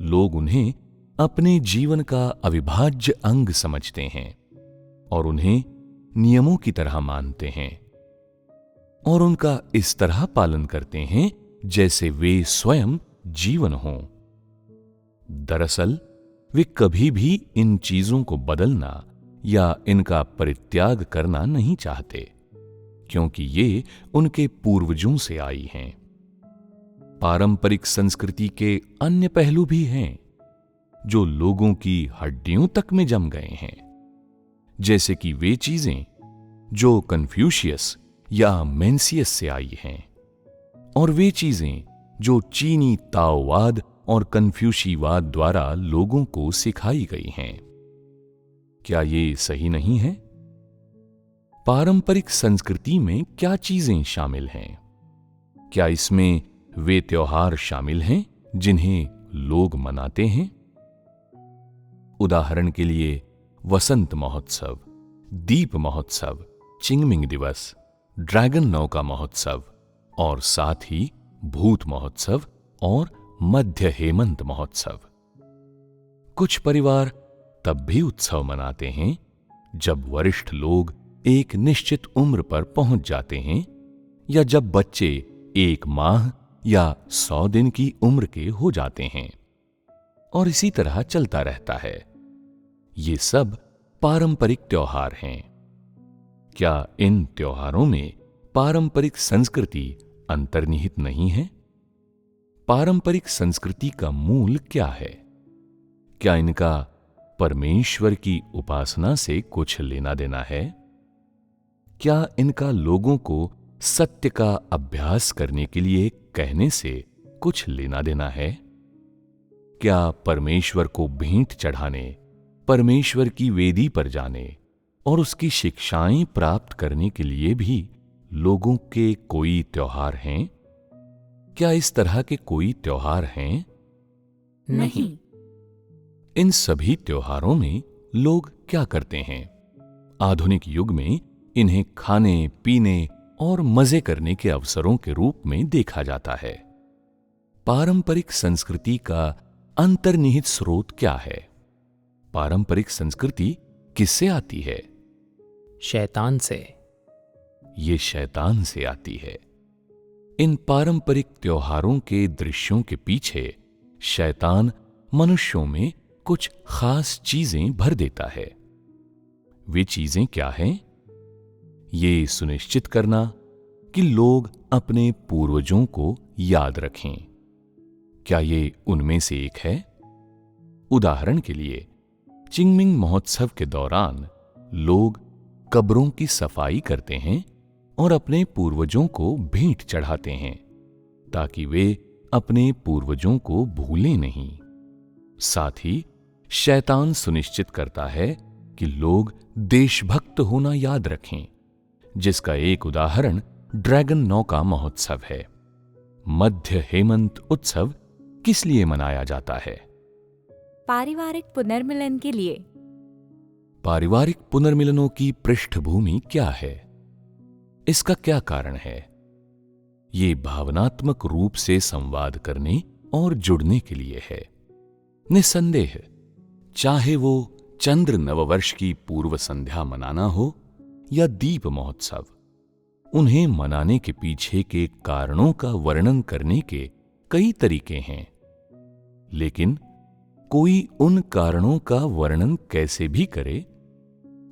लोग उन्हें अपने जीवन का अविभाज्य अंग समझते हैं और उन्हें नियमों की तरह मानते हैं और उनका इस तरह पालन करते हैं जैसे वे स्वयं जीवन हों। दरअसल वे कभी भी इन चीजों को बदलना या इनका परित्याग करना नहीं चाहते, क्योंकि ये उनके पूर्वजों से आई हैं। पारंपरिक संस्कृति के अन्य पहलू भी हैं जो लोगों की हड्डियों तक में जम गए हैं, जैसे कि वे चीजें जो कन्फ्यूशियस या मेंसियस से आई हैं और वे चीजें जो चीनी ताओवाद और कन्फ्यूशीवाद द्वारा लोगों को सिखाई गई हैं। क्या ये सही नहीं है? पारंपरिक संस्कृति में क्या चीजें शामिल हैं? क्या इसमें वे त्योहार शामिल हैं जिन्हें लोग मनाते हैं? उदाहरण के लिए वसंत महोत्सव, दीप महोत्सव, चिंगमिंग दिवस, ड्रैगन नौका महोत्सव और साथ ही भूत महोत्सव और मध्य हेमंत महोत्सव। कुछ परिवार तब भी उत्सव मनाते हैं जब वरिष्ठ लोग एक निश्चित उम्र पर पहुंच जाते हैं या जब बच्चे 1 माह या 100 दिन की उम्र के हो जाते हैं, और इसी तरह चलता रहता है। ये सब पारंपरिक त्योहार हैं। क्या इन त्योहारों में पारंपरिक संस्कृति अंतर्निहित नहीं है? पारंपरिक संस्कृति का मूल क्या है? क्या इनका परमेश्वर की उपासना से कुछ लेना देना है? क्या इनका लोगों को सत्य का अभ्यास करने के लिए कहने से कुछ लेना देना है? क्या परमेश्वर को भेंट चढ़ाने, परमेश्वर की वेदी पर जाने और उसकी शिक्षाएं प्राप्त करने के लिए भी लोगों के कोई त्योहार हैं? क्या इस तरह के कोई त्योहार हैं? नहीं। इन सभी त्योहारों में लोग क्या करते हैं? आधुनिक युग में इन्हें खाने, पीने और मजे करने के अवसरों के रूप में देखा जाता है। पारंपरिक संस्कृति का अंतर्निहित स्रोत क्या है? पारंपरिक संस्कृति किससे आती है? शैतान से। ये शैतान से आती है। इन पारंपरिक त्योहारों के दृश्यों के पीछे शैतान मनुष्यों में कुछ खास चीजें भर देता है। वे चीजें क्या हैं? ये सुनिश्चित करना कि लोग अपने पूर्वजों को याद रखें। क्या ये उनमें से एक है? उदाहरण के लिए चिंगमिंग महोत्सव के दौरान लोग कब्रों की सफाई करते हैं और अपने पूर्वजों को भेंट चढ़ाते हैं ताकि वे अपने पूर्वजों को भूलें नहीं। साथ ही शैतान सुनिश्चित करता है कि लोग देशभक्त होना याद रखें, जिसका एक उदाहरण ड्रैगन नौका महोत्सव है। मध्य हेमंत उत्सव किस लिए मनाया जाता है? पारिवारिक पुनर्मिलन के लिए। पारिवारिक पुनर्मिलनों की पृष्ठभूमि क्या है? इसका क्या कारण है? ये भावनात्मक रूप से संवाद करने और जुड़ने के लिए है। निस्संदेह, चाहे वो चंद्र नववर्ष की पूर्व संध्या मनाना हो या दीप महोत्सव, उन्हें मनाने के पीछे के कारणों का वर्णन करने के कई तरीके हैं, लेकिन कोई उन कारणों का वर्णन कैसे भी करे,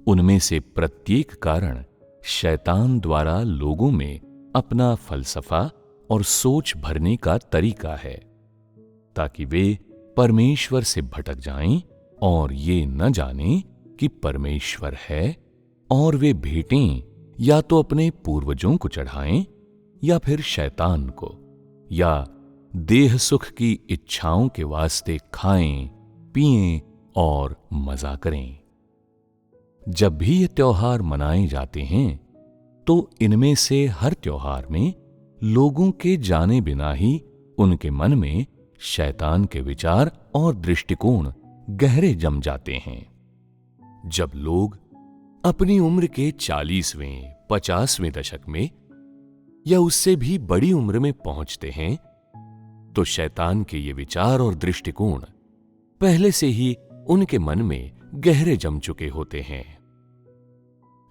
उनमें से प्रत्येक कारण शैतान द्वारा लोगों में अपना फलसफा और सोच भरने का तरीका है, ताकि वे परमेश्वर से भटक जाएं और ये न जानें कि परमेश्वर है, और वे भेंटें या तो अपने पूर्वजों को चढ़ाएं या फिर शैतान को, या देह सुख की इच्छाओं के वास्ते खाएं, पिएं और मजा करें। जब भी ये त्योहार मनाए जाते हैं तो इनमें से हर त्योहार में लोगों के जाने बिना ही उनके मन में शैतान के विचार और दृष्टिकोण गहरे जम जाते हैं। जब लोग अपनी उम्र के 40वें 50वें दशक में या उससे भी बड़ी उम्र में पहुंचते हैं तो शैतान के ये विचार और दृष्टिकोण पहले से ही उनके मन में गहरे जम चुके होते हैं।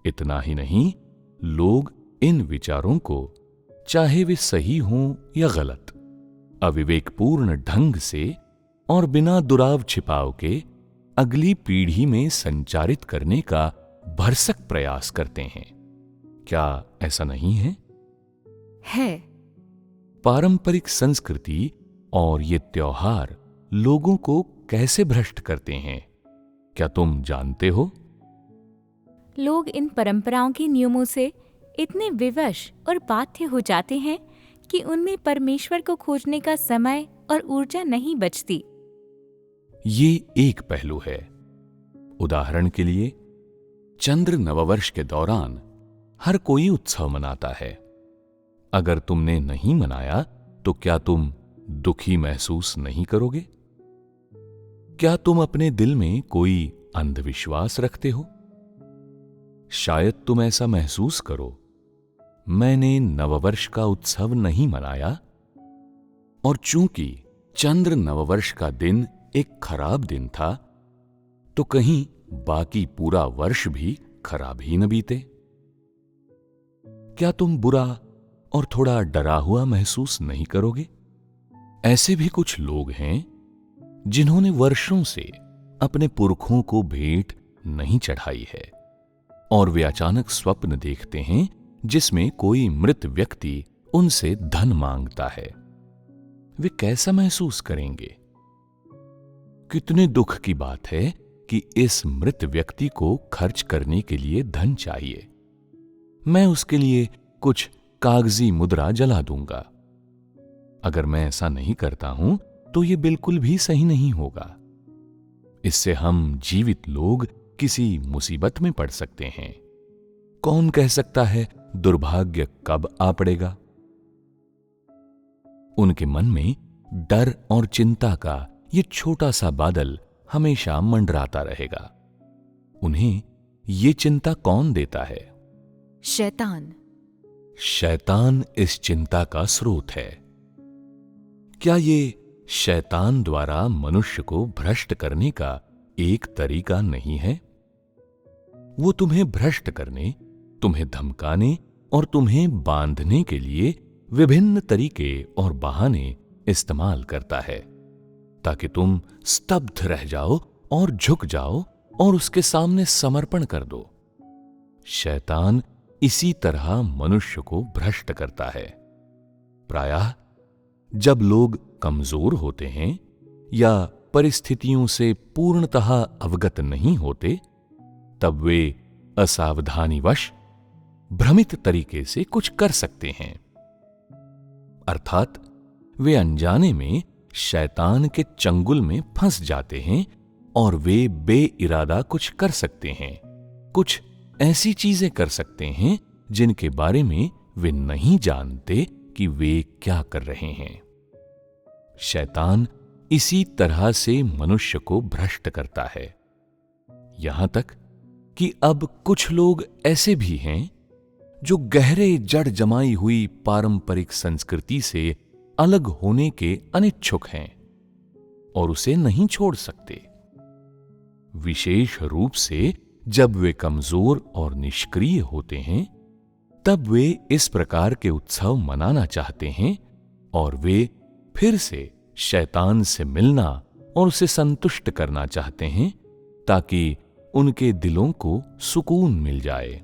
इतना ही नहीं, लोग इन विचारों को, चाहे वे सही हों या गलत, अविवेकपूर्ण ढंग से और बिना दुराव छिपाव के अगली पीढ़ी में संचारित करने का भरसक प्रयास करते हैं। क्या ऐसा नहीं है? है। पारंपरिक संस्कृति और ये त्योहार लोगों को कैसे भ्रष्ट करते हैं, क्या तुम जानते हो? लोग इन परंपराओं के नियमों से इतने विवश और बाध्य हो जाते हैं कि उनमें परमेश्वर को खोजने का समय और ऊर्जा नहीं बचती। ये एक पहलू है। उदाहरण के लिए, चंद्र नववर्ष के दौरान हर कोई उत्सव मनाता है। अगर तुमने नहीं मनाया तो क्या तुम दुखी महसूस नहीं करोगे? क्या तुम अपने दिल में कोई अंधविश्वास रखते हो? शायद तुम ऐसा महसूस करो, मैंने नववर्ष का उत्सव नहीं मनाया, और चूंकि चंद्र नववर्ष का दिन एक खराब दिन था, तो कहीं बाकी पूरा वर्ष भी खराब ही न बीते। क्या तुम बुरा और थोड़ा डरा हुआ महसूस नहीं करोगे? ऐसे भी कुछ लोग हैं जिन्होंने वर्षों से अपने पुरखों को भेंट नहीं चढ़ाई है, और वे अचानक स्वप्न देखते हैं जिसमें कोई मृत व्यक्ति उनसे धन मांगता है। वे कैसा महसूस करेंगे? कितने दुख की बात है कि इस मृत व्यक्ति को खर्च करने के लिए धन चाहिए। मैं उसके लिए कुछ कागजी मुद्रा जला दूंगा। अगर मैं ऐसा नहीं करता हूं तो यह बिल्कुल भी सही नहीं होगा। इससे हम जीवित लोग किसी मुसीबत में पड़ सकते हैं। कौन कह सकता है दुर्भाग्य कब आ पड़ेगा? उनके मन में डर और चिंता का ये छोटा सा बादल हमेशा मंडराता रहेगा। उन्हें ये चिंता कौन देता है? शैतान। शैतान इस चिंता का स्रोत है। क्या ये शैतान द्वारा मनुष्य को भ्रष्ट करने का एक तरीका नहीं है? वो तुम्हें भ्रष्ट करने, तुम्हें धमकाने और तुम्हें बांधने के लिए विभिन्न तरीके और बहाने इस्तेमाल करता है, ताकि तुम स्तब्ध रह जाओ और झुक जाओ और उसके सामने समर्पण कर दो। शैतान इसी तरह मनुष्य को भ्रष्ट करता है। प्रायः जब लोग कमजोर होते हैं या परिस्थितियों से पूर्णतः अवगत नहीं होते, तब वे असावधानीवश भ्रमित तरीके से कुछ कर सकते हैं। अर्थात वे अनजाने में शैतान के चंगुल में फंस जाते हैं और वे बेइरादा कुछ कर सकते हैं, कुछ ऐसी चीजें कर सकते हैं जिनके बारे में वे नहीं जानते कि वे क्या कर रहे हैं। शैतान इसी तरह से मनुष्य को भ्रष्ट करता है। यहां तक कि अब कुछ लोग ऐसे भी हैं जो गहरे जड़ जमाई हुई पारंपरिक संस्कृति से अलग होने के अनिच्छुक हैं और उसे नहीं छोड़ सकते। विशेष रूप से जब वे कमजोर और निष्क्रिय होते हैं, तब वे इस प्रकार के उत्सव मनाना चाहते हैं और वे फिर से शैतान से मिलना और उसे संतुष्ट करना चाहते हैं, ताकि उनके दिलों को सुकून मिल जाए।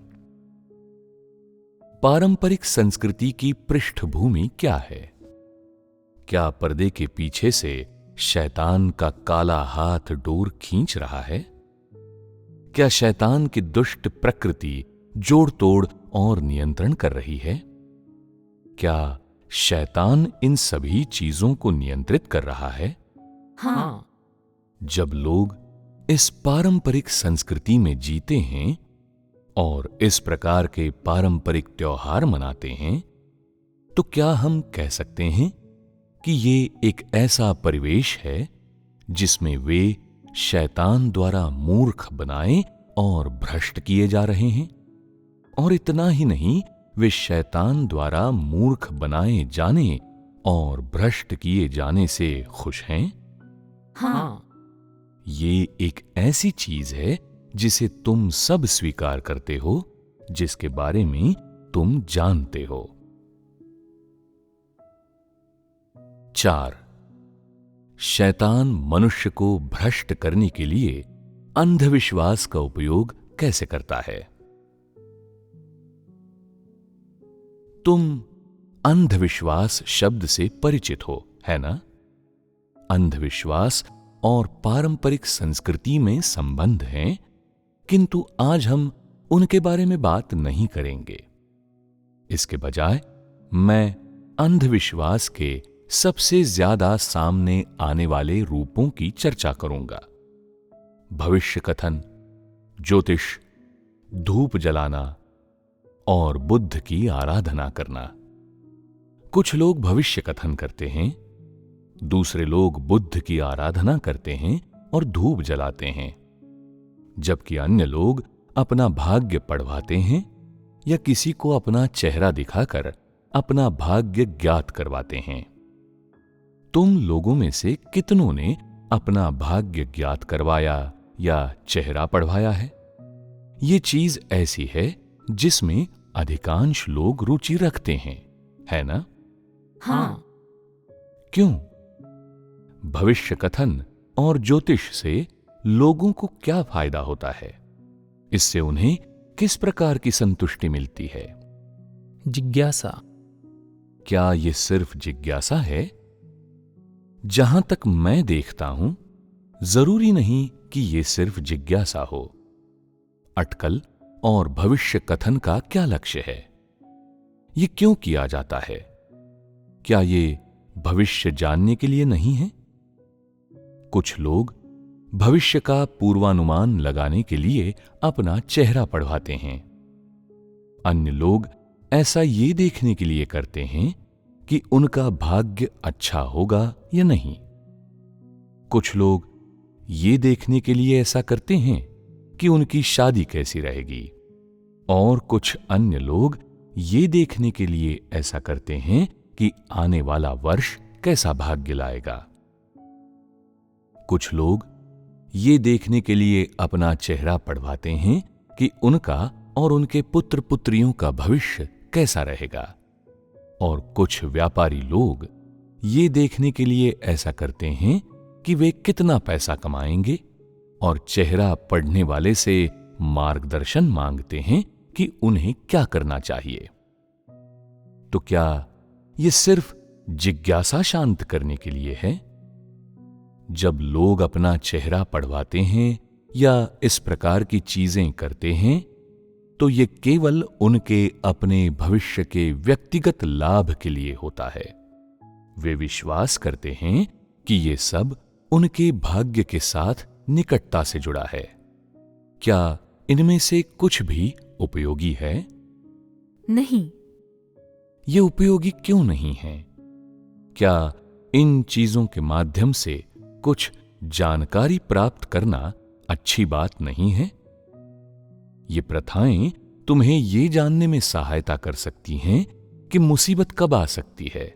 पारंपरिक संस्कृति की पृष्ठभूमि क्या है? क्या पर्दे के पीछे से शैतान का काला हाथ डोर खींच रहा है? क्या शैतान की दुष्ट प्रकृति जोड़ तोड़ और नियंत्रण कर रही है? क्या शैतान इन सभी चीजों को नियंत्रित कर रहा है? हाँ। जब लोग इस पारंपरिक संस्कृति में जीते हैं और इस प्रकार के पारंपरिक त्योहार मनाते हैं, तो क्या हम कह सकते हैं कि ये एक ऐसा परिवेश है जिसमें वे शैतान द्वारा मूर्ख बनाए और भ्रष्ट किए जा रहे हैं? और इतना ही नहीं, वे शैतान द्वारा मूर्ख बनाए जाने और भ्रष्ट किए जाने से खुश हैं? हाँ। ये एक ऐसी चीज है जिसे तुम सब स्वीकार करते हो, जिसके बारे में तुम जानते हो। 4. शैतान मनुष्य को भ्रष्ट करने के लिए अंधविश्वास का उपयोग कैसे करता है? तुम अंधविश्वास शब्द से परिचित हो, है ना? अंधविश्वास और पारंपरिक संस्कृति में संबंध हैं, किंतु आज हम उनके बारे में बात नहीं करेंगे। इसके बजाय मैं अंधविश्वास के सबसे ज्यादा सामने आने वाले रूपों की चर्चा करूंगा। भविष्य कथन, ज्योतिष, धूप जलाना और बुद्ध की आराधना करना। कुछ लोग भविष्य कथन करते हैं, दूसरे लोग बुद्ध की आराधना करते हैं और धूप जलाते हैं, जबकि अन्य लोग अपना भाग्य पढ़वाते हैं या किसी को अपना चेहरा दिखाकर अपना भाग्य ज्ञात करवाते हैं। तुम लोगों में से कितनों ने अपना भाग्य ज्ञात करवाया या चेहरा पढ़वाया है? ये चीज ऐसी है जिसमें अधिकांश लोग रुचि रखते हैं, है ना? हाँ। क्यों? भविष्य कथन और ज्योतिष से लोगों को क्या फायदा होता है? इससे उन्हें किस प्रकार की संतुष्टि मिलती है? जिज्ञासा। क्या यह सिर्फ जिज्ञासा है? जहां तक मैं देखता हूं, जरूरी नहीं कि यह सिर्फ जिज्ञासा हो। अटकल और भविष्य कथन का क्या लक्ष्य है? यह क्यों किया जाता है? क्या यह भविष्य जानने के लिए नहीं है? कुछ लोग भविष्य का पूर्वानुमान लगाने के लिए अपना चेहरा पढ़वाते हैं। अन्य लोग ऐसा ये देखने के लिए करते हैं कि उनका भाग्य अच्छा होगा या नहीं। कुछ लोग ये देखने के लिए ऐसा करते हैं कि उनकी शादी कैसी रहेगी, और कुछ अन्य लोग ये देखने के लिए ऐसा करते हैं कि आने वाला वर्ष कैसा भाग्य लाएगा। कुछ लोग ये देखने के लिए अपना चेहरा पढ़वाते हैं कि उनका और उनके पुत्र पुत्रियों का भविष्य कैसा रहेगा, और कुछ व्यापारी लोग ये देखने के लिए ऐसा करते हैं कि वे कितना पैसा कमाएंगे, और चेहरा पढ़ने वाले से मार्गदर्शन मांगते हैं कि उन्हें क्या करना चाहिए। तो क्या ये सिर्फ जिज्ञासा शांत करने के लिए है? जब लोग अपना चेहरा पढ़वाते हैं या इस प्रकार की चीजें करते हैं, तो ये केवल उनके अपने भविष्य के व्यक्तिगत लाभ के लिए होता है। वे विश्वास करते हैं कि ये सब उनके भाग्य के साथ निकटता से जुड़ा है। क्या इनमें से कुछ भी उपयोगी है? नहीं। ये उपयोगी क्यों नहीं है? क्या इन चीजों के माध्यम से कुछ जानकारी प्राप्त करना अच्छी बात नहीं है? ये प्रथाएं तुम्हें ये जानने में सहायता कर सकती हैं कि मुसीबत कब आ सकती है,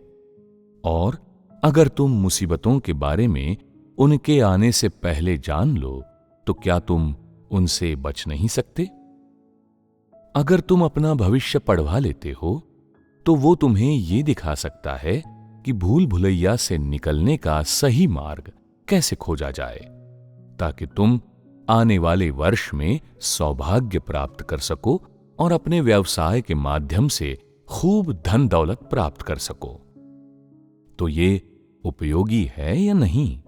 और अगर तुम मुसीबतों के बारे में उनके आने से पहले जान लो, तो क्या तुम उनसे बच नहीं सकते? अगर तुम अपना भविष्य पढ़वा लेते हो, तो वो तुम्हें ये दिखा सकता है कि भूल भुलैया से निकलने का सही मार्ग कैसे खोजा जाए, ताकि तुम आने वाले वर्ष में सौभाग्य प्राप्त कर सको और अपने व्यवसाय के माध्यम से खूब धन दौलत प्राप्त कर सको। तो ये उपयोगी है या नहीं?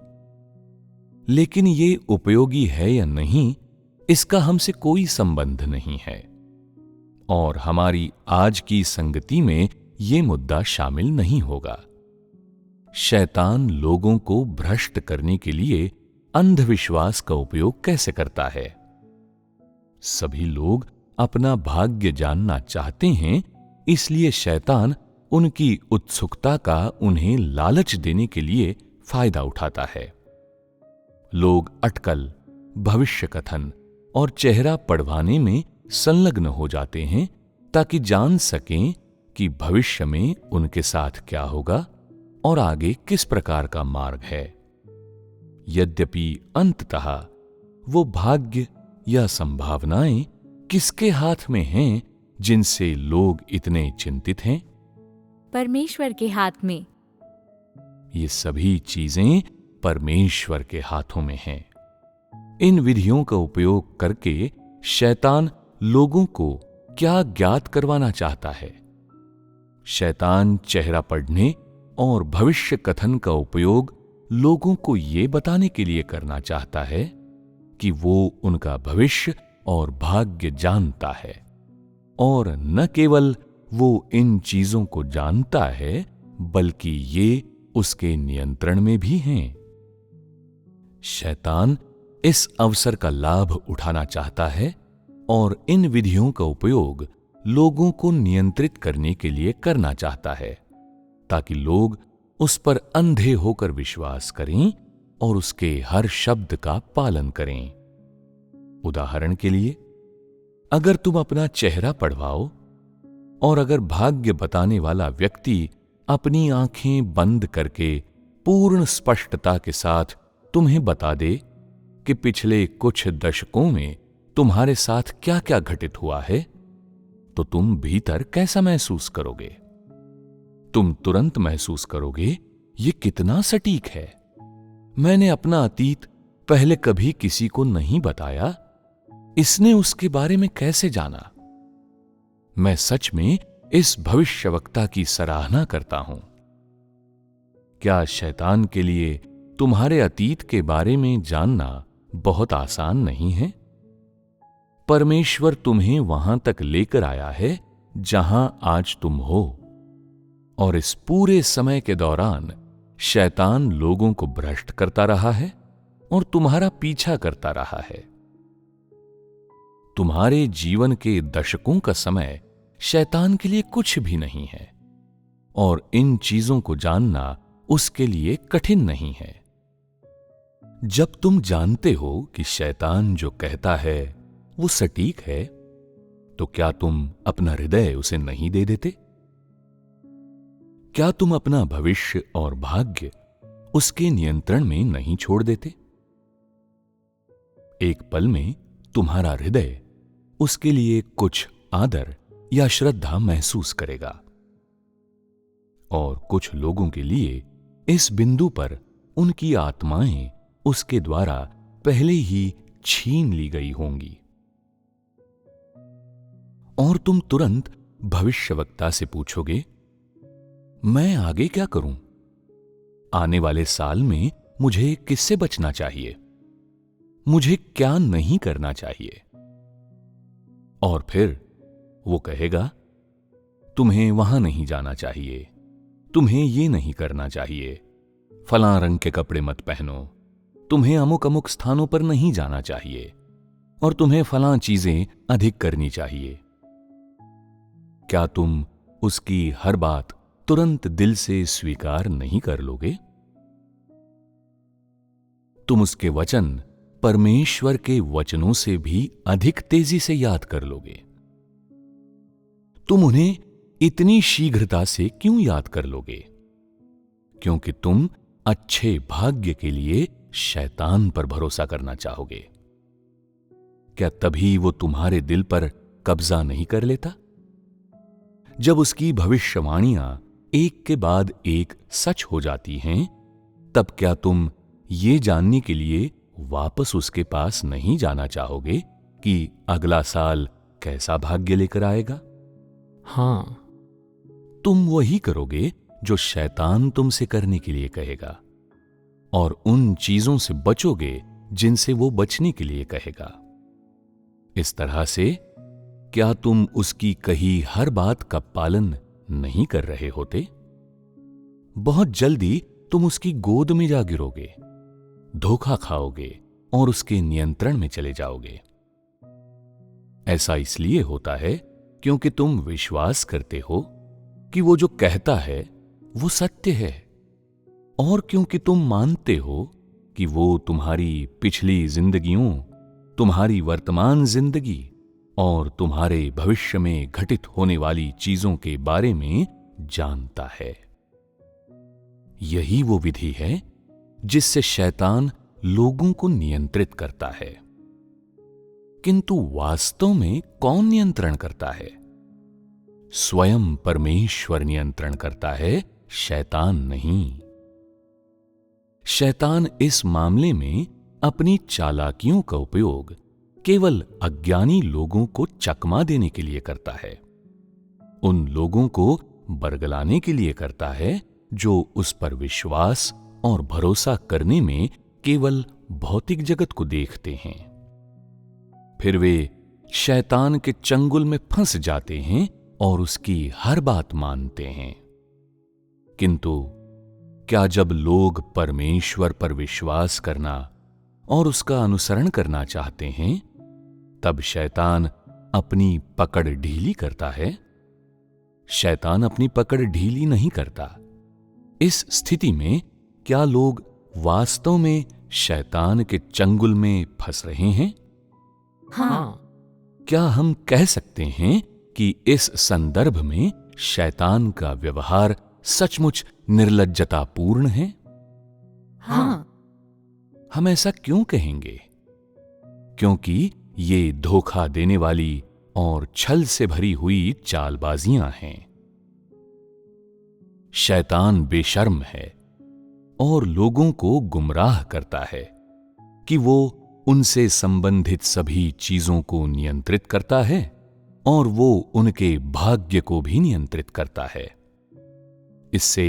लेकिन ये उपयोगी है या नहीं, इसका हमसे कोई संबंध नहीं है, और हमारी आज की संगति में ये मुद्दा शामिल नहीं होगा। शैतान लोगों को भ्रष्ट करने के लिए अंधविश्वास का उपयोग कैसे करता है? सभी लोग अपना भाग्य जानना चाहते हैं, इसलिए शैतान उनकी उत्सुकता का उन्हें लालच देने के लिए फायदा उठाता है। लोग अटकल, भविष्य कथन और चेहरा पढ़वाने में संलग्न हो जाते हैं ताकि जान सकें कि भविष्य में उनके साथ क्या होगा और आगे किस प्रकार का मार्ग है। यद्यपि अंततः वो भाग्य या संभावनाएं किसके हाथ में हैं जिनसे लोग इतने चिंतित हैं? परमेश्वर के हाथ में। ये सभी चीजें परमेश्वर के हाथों में हैं। इन विधियों का उपयोग करके शैतान लोगों को क्या ज्ञात करवाना चाहता है? शैतान चेहरा पढ़ने और भविष्य कथन का उपयोग लोगों को ये बताने के लिए करना चाहता है कि वो उनका भविष्य और भाग्य जानता है, और न केवल वो इन चीजों को जानता है बल्कि ये उसके नियंत्रण में भी हैं। शैतान इस अवसर का लाभ उठाना चाहता है और इन विधियों का उपयोग लोगों को नियंत्रित करने के लिए करना चाहता है, ताकि लोग उस पर अंधे होकर विश्वास करें और उसके हर शब्द का पालन करें। उदाहरण के लिए, अगर तुम अपना चेहरा पढ़वाओ और अगर भाग्य बताने वाला व्यक्ति अपनी आंखें बंद करके पूर्ण स्पष्टता के साथ तुम्हें बता दे कि पिछले कुछ दशकों में तुम्हारे साथ क्या क्या घटित हुआ है, तो तुम भीतर कैसा महसूस करोगे? तुम तुरंत महसूस करोगे, ये कितना सटीक है। मैंने अपना अतीत पहले कभी किसी को नहीं बताया, इसने उसके बारे में कैसे जाना? मैं सच में इस भविष्यवक्ता की सराहना करता हूं। क्या शैतान के लिए तुम्हारे अतीत के बारे में जानना बहुत आसान नहीं है? परमेश्वर तुम्हें वहां तक लेकर आया है जहां आज तुम हो, और इस पूरे समय के दौरान शैतान लोगों को भ्रष्ट करता रहा है और तुम्हारा पीछा करता रहा है। तुम्हारे जीवन के दशकों का समय शैतान के लिए कुछ भी नहीं है, और इन चीजों को जानना उसके लिए कठिन नहीं है। जब तुम जानते हो कि शैतान जो कहता है वो सटीक है, तो क्या तुम अपना हृदय उसे नहीं दे देते? क्या तुम अपना भविष्य और भाग्य उसके नियंत्रण में नहीं छोड़ देते? एक पल में तुम्हारा हृदय उसके लिए कुछ आदर या श्रद्धा महसूस करेगा, और कुछ लोगों के लिए इस बिंदु पर उनकी आत्माएं उसके द्वारा पहले ही छीन ली गई होंगी, और तुम तुरंत भविष्यवक्ता से पूछोगे, मैं आगे क्या करूं? आने वाले साल में मुझे किससे बचना चाहिए? मुझे क्या नहीं करना चाहिए? और फिर वो कहेगा, तुम्हें वहां नहीं जाना चाहिए, तुम्हें ये नहीं करना चाहिए, फलां रंग के कपड़े मत पहनो, तुम्हें अमुक अमुक स्थानों पर नहीं जाना चाहिए, और तुम्हें फलां चीजें अधिक करनी चाहिए। क्या तुम उसकी हर बात तुरंत दिल से स्वीकार नहीं कर लोगे? तुम उसके वचन परमेश्वर के वचनों से भी अधिक तेजी से याद कर लोगे। तुम उन्हें इतनी शीघ्रता से क्यों याद कर लोगे? क्योंकि तुम अच्छे भाग्य के लिए शैतान पर भरोसा करना चाहोगे। क्या तभी वो तुम्हारे दिल पर कब्जा नहीं कर लेता? जब उसकी भविष्यवाणियां एक के बाद एक सच हो जाती हैं, तब क्या तुम ये जानने के लिए वापस उसके पास नहीं जाना चाहोगे कि अगला साल कैसा भाग्य लेकर आएगा? हाँ। तुम वही करोगे जो शैतान तुमसे करने के लिए कहेगा, और उन चीजों से बचोगे जिनसे वो बचने के लिए कहेगा। इस तरह से क्या तुम उसकी कही हर बात का पालन नहीं कर रहे होते? बहुत जल्दी तुम उसकी गोद में जा गिरोगे, धोखा खाओगे और उसके नियंत्रण में चले जाओगे। ऐसा इसलिए होता है क्योंकि तुम विश्वास करते हो कि वो जो कहता है वो सत्य है, और क्योंकि तुम मानते हो कि वो तुम्हारी पिछली जिंदगियों, तुम्हारी वर्तमान जिंदगी और तुम्हारे भविष्य में घटित होने वाली चीजों के बारे में जानता है। यही वो विधि है जिससे शैतान लोगों को नियंत्रित करता है। किंतु वास्तव में कौन नियंत्रण करता है? स्वयं परमेश्वर नियंत्रण करता है, शैतान नहीं। शैतान इस मामले में अपनी चालाकियों का उपयोग केवल अज्ञानी लोगों को चकमा देने के लिए करता है, उन लोगों को बरगलाने के लिए करता है जो उस पर विश्वास और भरोसा करने में केवल भौतिक जगत को देखते हैं। फिर वे शैतान के चंगुल में फंस जाते हैं और उसकी हर बात मानते हैं। किंतु क्या जब लोग परमेश्वर पर विश्वास करना और उसका अनुसरण करना चाहते हैं, तब शैतान अपनी पकड़ ढीली करता है? शैतान अपनी पकड़ ढीली नहीं करता। इस स्थिति में क्या लोग वास्तव में शैतान के चंगुल में फंस रहे हैं? हाँ। क्या हम कह सकते हैं कि इस संदर्भ में शैतान का व्यवहार सचमुच निर्लज्जतापूर्ण है? हाँ। हम ऐसा क्यों कहेंगे? क्योंकि ये धोखा देने वाली और छल से भरी हुई चालबाजियां हैं। शैतान बेशर्म है और लोगों को गुमराह करता है कि वो उनसे संबंधित सभी चीजों को नियंत्रित करता है और वो उनके भाग्य को भी नियंत्रित करता है। इससे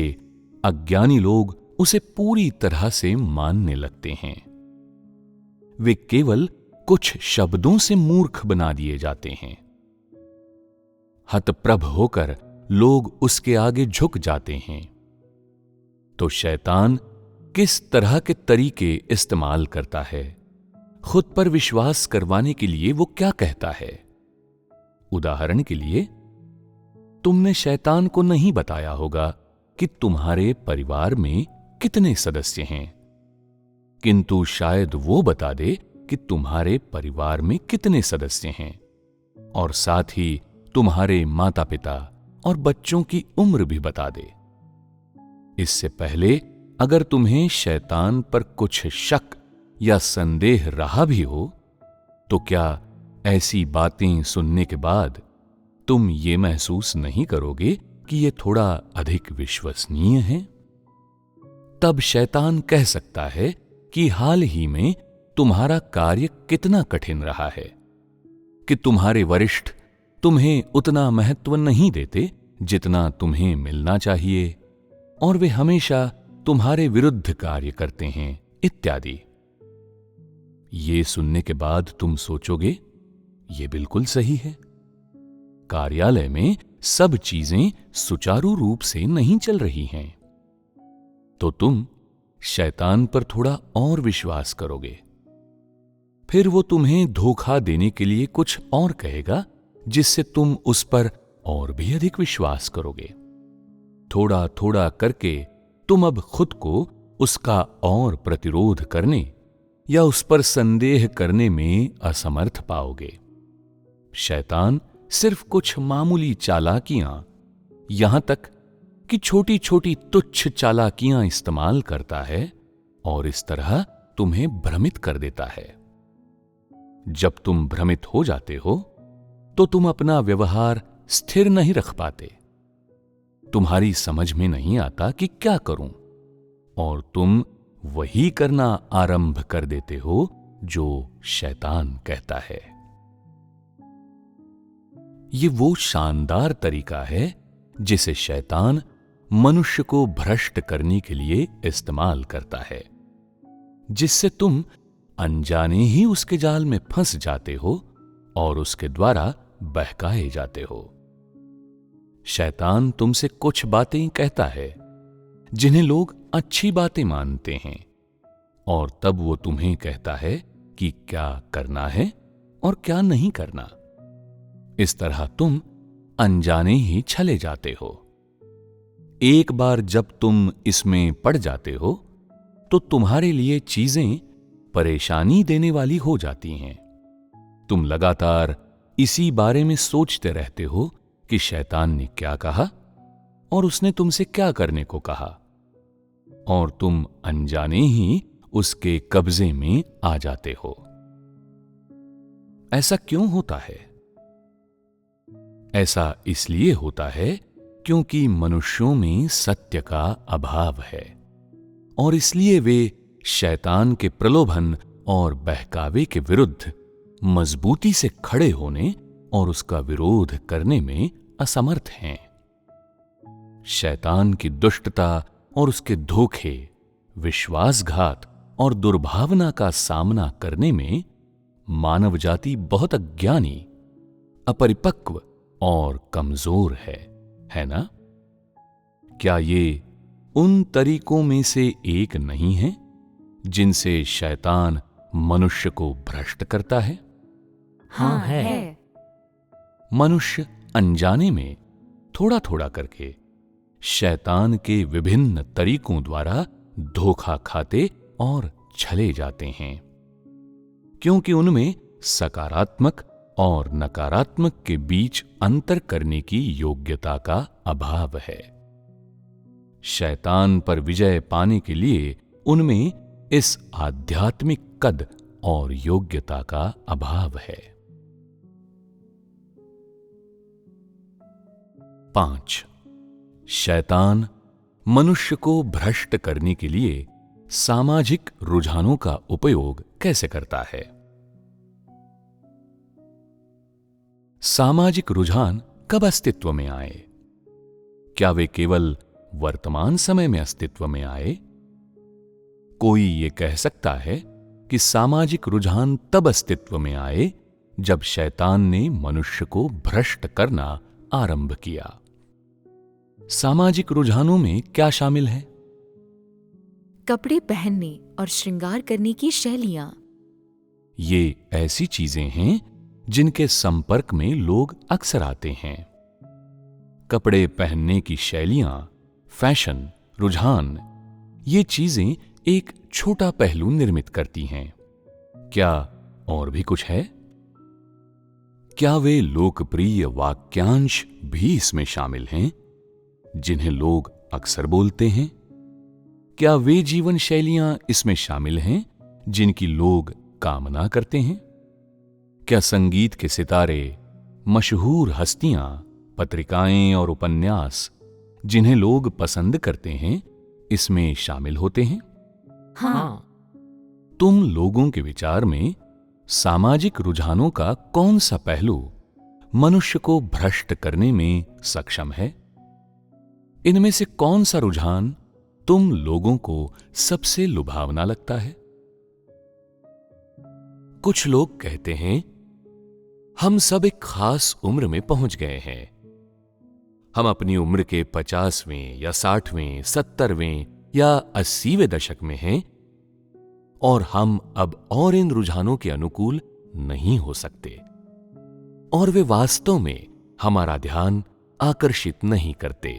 अज्ञानी लोग उसे पूरी तरह से मानने लगते हैं। वे केवल कुछ शब्दों से मूर्ख बना दिए जाते हैं। हतप्रभ होकर लोग उसके आगे झुक जाते हैं। तो शैतान किस तरह के तरीके इस्तेमाल करता है? खुद पर विश्वास करवाने के लिए वो क्या कहता है? उदाहरण के लिए, तुमने शैतान को नहीं बताया होगा कि तुम्हारे परिवार में कितने सदस्य हैं, किंतु शायद वो बता दे कि तुम्हारे परिवार में कितने सदस्य हैं, और साथ ही तुम्हारे माता पिता और बच्चों की उम्र भी बता दे। इससे पहले अगर तुम्हें शैतान पर कुछ शक या संदेह रहा भी हो, तो क्या ऐसी बातें सुनने के बाद तुम ये महसूस नहीं करोगे कि ये थोड़ा अधिक विश्वसनीय है? तब शैतान कह सकता है कि हाल ही में तुम्हारा कार्य कितना कठिन रहा है, कि तुम्हारे वरिष्ठ तुम्हें उतना महत्व नहीं देते जितना तुम्हें मिलना चाहिए, और वे हमेशा तुम्हारे विरुद्ध कार्य करते हैं, इत्यादि। ये सुनने के बाद तुम सोचोगे, ये बिल्कुल सही है। कार्यालय में सब चीजें सुचारू रूप से नहीं चल रही हैं। तो तुम शैतान पर थोड़ा और विश्वास करोगे। फिर वो तुम्हें धोखा देने के लिए कुछ और कहेगा, जिससे तुम उस पर और भी अधिक विश्वास करोगे। थोड़ा थोड़ा करके तुम अब खुद को उसका और प्रतिरोध करने या उस पर संदेह करने में असमर्थ पाओगे। शैतान सिर्फ कुछ मामूली चालाकियां, यहां तक कि छोटी छोटी तुच्छ चालाकियां इस्तेमाल करता है और इस तरह तुम्हें भ्रमित कर देता है। जब तुम भ्रमित हो जाते हो तो तुम अपना व्यवहार स्थिर नहीं रख पाते। तुम्हारी समझ में नहीं आता कि क्या करूं, और तुम वही करना आरंभ कर देते हो जो शैतान कहता है। ये वो शानदार तरीका है जिसे शैतान मनुष्य को भ्रष्ट करने के लिए इस्तेमाल करता है, जिससे तुम अनजाने ही उसके जाल में फंस जाते हो और उसके द्वारा बहकाए जाते हो। शैतान तुमसे कुछ बातें कहता है जिन्हें लोग अच्छी बातें मानते हैं, और तब वो तुम्हें कहता है कि क्या करना है और क्या नहीं करना। इस तरह तुम अनजाने ही छले जाते हो। एक बार जब तुम इसमें पड़ जाते हो तो तुम्हारे लिए चीजें परेशानी देने वाली हो जाती हैं। तुम लगातार इसी बारे में सोचते रहते हो कि शैतान ने क्या कहा और उसने तुमसे क्या करने को कहा, और तुम अनजाने ही उसके कब्जे में आ जाते हो। ऐसा क्यों होता है? ऐसा इसलिए होता है क्योंकि मनुष्यों में सत्य का अभाव है, और इसलिए वे शैतान के प्रलोभन और बहकावे के विरुद्ध मजबूती से खड़े होने और उसका विरोध करने में असमर्थ हैं। शैतान की दुष्टता और उसके धोखे, विश्वासघात और दुर्भावना का सामना करने में मानव जाति बहुत अज्ञानी, अपरिपक्व और कमजोर है ना? क्या ये उन तरीकों में से एक नहीं है जिनसे शैतान मनुष्य को भ्रष्ट करता है? हाँ, है। मनुष्य अनजाने में थोड़ा थोड़ा करके शैतान के विभिन्न तरीकों द्वारा धोखा खाते और छले जाते हैं, क्योंकि उनमें सकारात्मक और नकारात्मक के बीच अंतर करने की योग्यता का अभाव है। शैतान पर विजय पाने के लिए उनमें इस आध्यात्मिक कद और योग्यता का अभाव है। 5. शैतान मनुष्य को भ्रष्ट करने के लिए सामाजिक रुझानों का उपयोग कैसे करता है? सामाजिक रुझान कब अस्तित्व में आए? क्या वे केवल वर्तमान समय में अस्तित्व में आए? कोई ये कह सकता है कि सामाजिक रुझान तब अस्तित्व में आए जब शैतान ने मनुष्य को भ्रष्ट करना आरंभ किया। सामाजिक रुझानों में क्या शामिल है? कपड़े पहनने और श्रृंगार करने की शैलियां। ये ऐसी चीजें हैं जिनके संपर्क में लोग अक्सर आते हैं। कपड़े पहनने की शैलियां, फैशन, रुझान, ये चीजें एक छोटा पहलू निर्मित करती हैं। क्या और भी कुछ है? क्या वे लोकप्रिय वाक्यांश भी इसमें शामिल हैं जिन्हें लोग अक्सर बोलते हैं? क्या वे जीवन शैलियां इसमें शामिल हैं जिनकी लोग कामना करते हैं? क्या संगीत के सितारे, मशहूर हस्तियां, पत्रिकाएं और उपन्यास जिन्हें लोग पसंद करते हैं इसमें शामिल होते हैं? हाँ। तुम लोगों के विचार में सामाजिक रुझानों का कौन सा पहलू मनुष्य को भ्रष्ट करने में सक्षम है? इनमें से कौन सा रुझान तुम लोगों को सबसे लुभावना लगता है? कुछ लोग कहते हैं, हम सब एक खास उम्र में पहुंच गए हैं। हम अपनी उम्र के 50वें या 60वें, 70वें या 80वें दशक में हैं और हम अब और इन रुझानों के अनुकूल नहीं हो सकते, और वे वास्तव में हमारा ध्यान आकर्षित नहीं करते।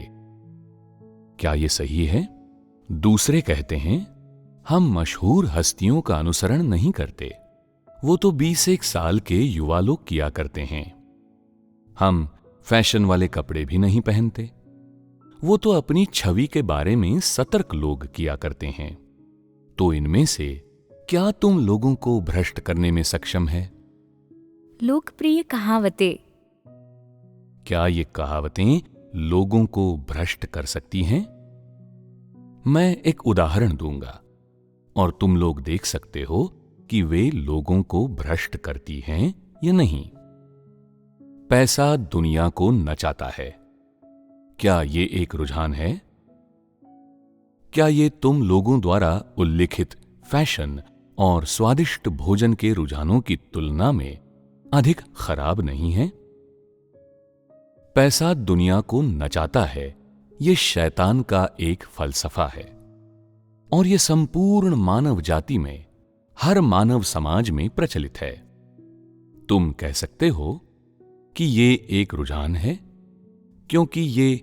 क्या ये सही है? दूसरे कहते हैं, हम मशहूर हस्तियों का अनुसरण नहीं करते, वो तो 20 साल के युवा लोग किया करते हैं। हम फैशन वाले कपड़े भी नहीं पहनते, वो तो अपनी छवि के बारे में सतर्क लोग किया करते हैं। तो इनमें से क्या तुम लोगों को भ्रष्ट करने में सक्षम है? लोकप्रिय कहावतें। क्या ये कहावतें लोगों को भ्रष्ट कर सकती हैं? मैं एक उदाहरण दूंगा। और तुम लोग देख सकते हो कि वे लोगों को भ्रष्ट करती हैं या नहीं। पैसा दुनिया को नचाता है। क्या ये एक रुझान है? क्या ये तुम लोगों द्वारा उल्लिखित फैशन और स्वादिष्ट भोजन के रुझानों की तुलना में अधिक खराब नहीं है? पैसा दुनिया को नचाता है, ये शैतान का एक फलसफा है और ये संपूर्ण मानव जाति में, हर मानव समाज में प्रचलित है। तुम कह सकते हो कि ये एक रुझान है क्योंकि ये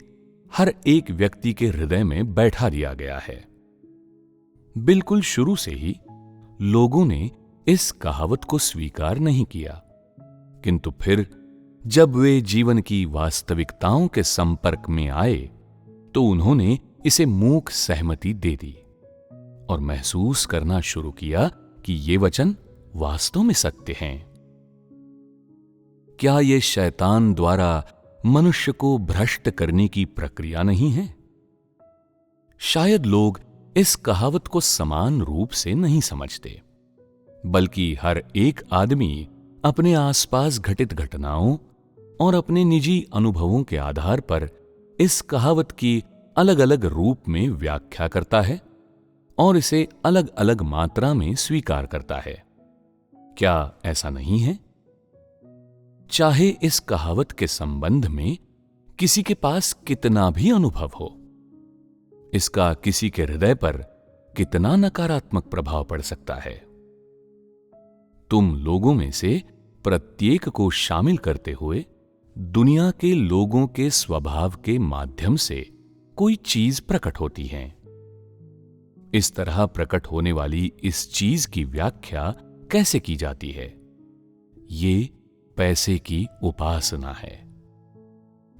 हर एक व्यक्ति के हृदय में बैठा दिया गया है। बिल्कुल शुरू से ही लोगों ने इस कहावत को स्वीकार नहीं किया, किंतु फिर जब वे जीवन की वास्तविकताओं के संपर्क में आए तो उन्होंने इसे मूक सहमति दे दी और महसूस करना शुरू किया कि ये वचन वास्तव में सत्य हैं। क्या ये शैतान द्वारा मनुष्य को भ्रष्ट करने की प्रक्रिया नहीं है? शायद लोग इस कहावत को समान रूप से नहीं समझते, बल्कि हर एक आदमी अपने आसपास घटित घटनाओं और अपने निजी अनुभवों के आधार पर इस कहावत की अलग अलग रूप में व्याख्या करता है और इसे अलग अलग मात्रा में स्वीकार करता है। क्या ऐसा नहीं है? चाहे इस कहावत के संबंध में किसी के पास कितना भी अनुभव हो, इसका किसी के हृदय पर कितना नकारात्मक प्रभाव पड़ सकता है। तुम लोगों में से प्रत्येक को शामिल करते हुए दुनिया के लोगों के स्वभाव के माध्यम से कोई चीज प्रकट होती है। इस तरह प्रकट होने वाली इस चीज की व्याख्या कैसे की जाती है? ये पैसे की उपासना है।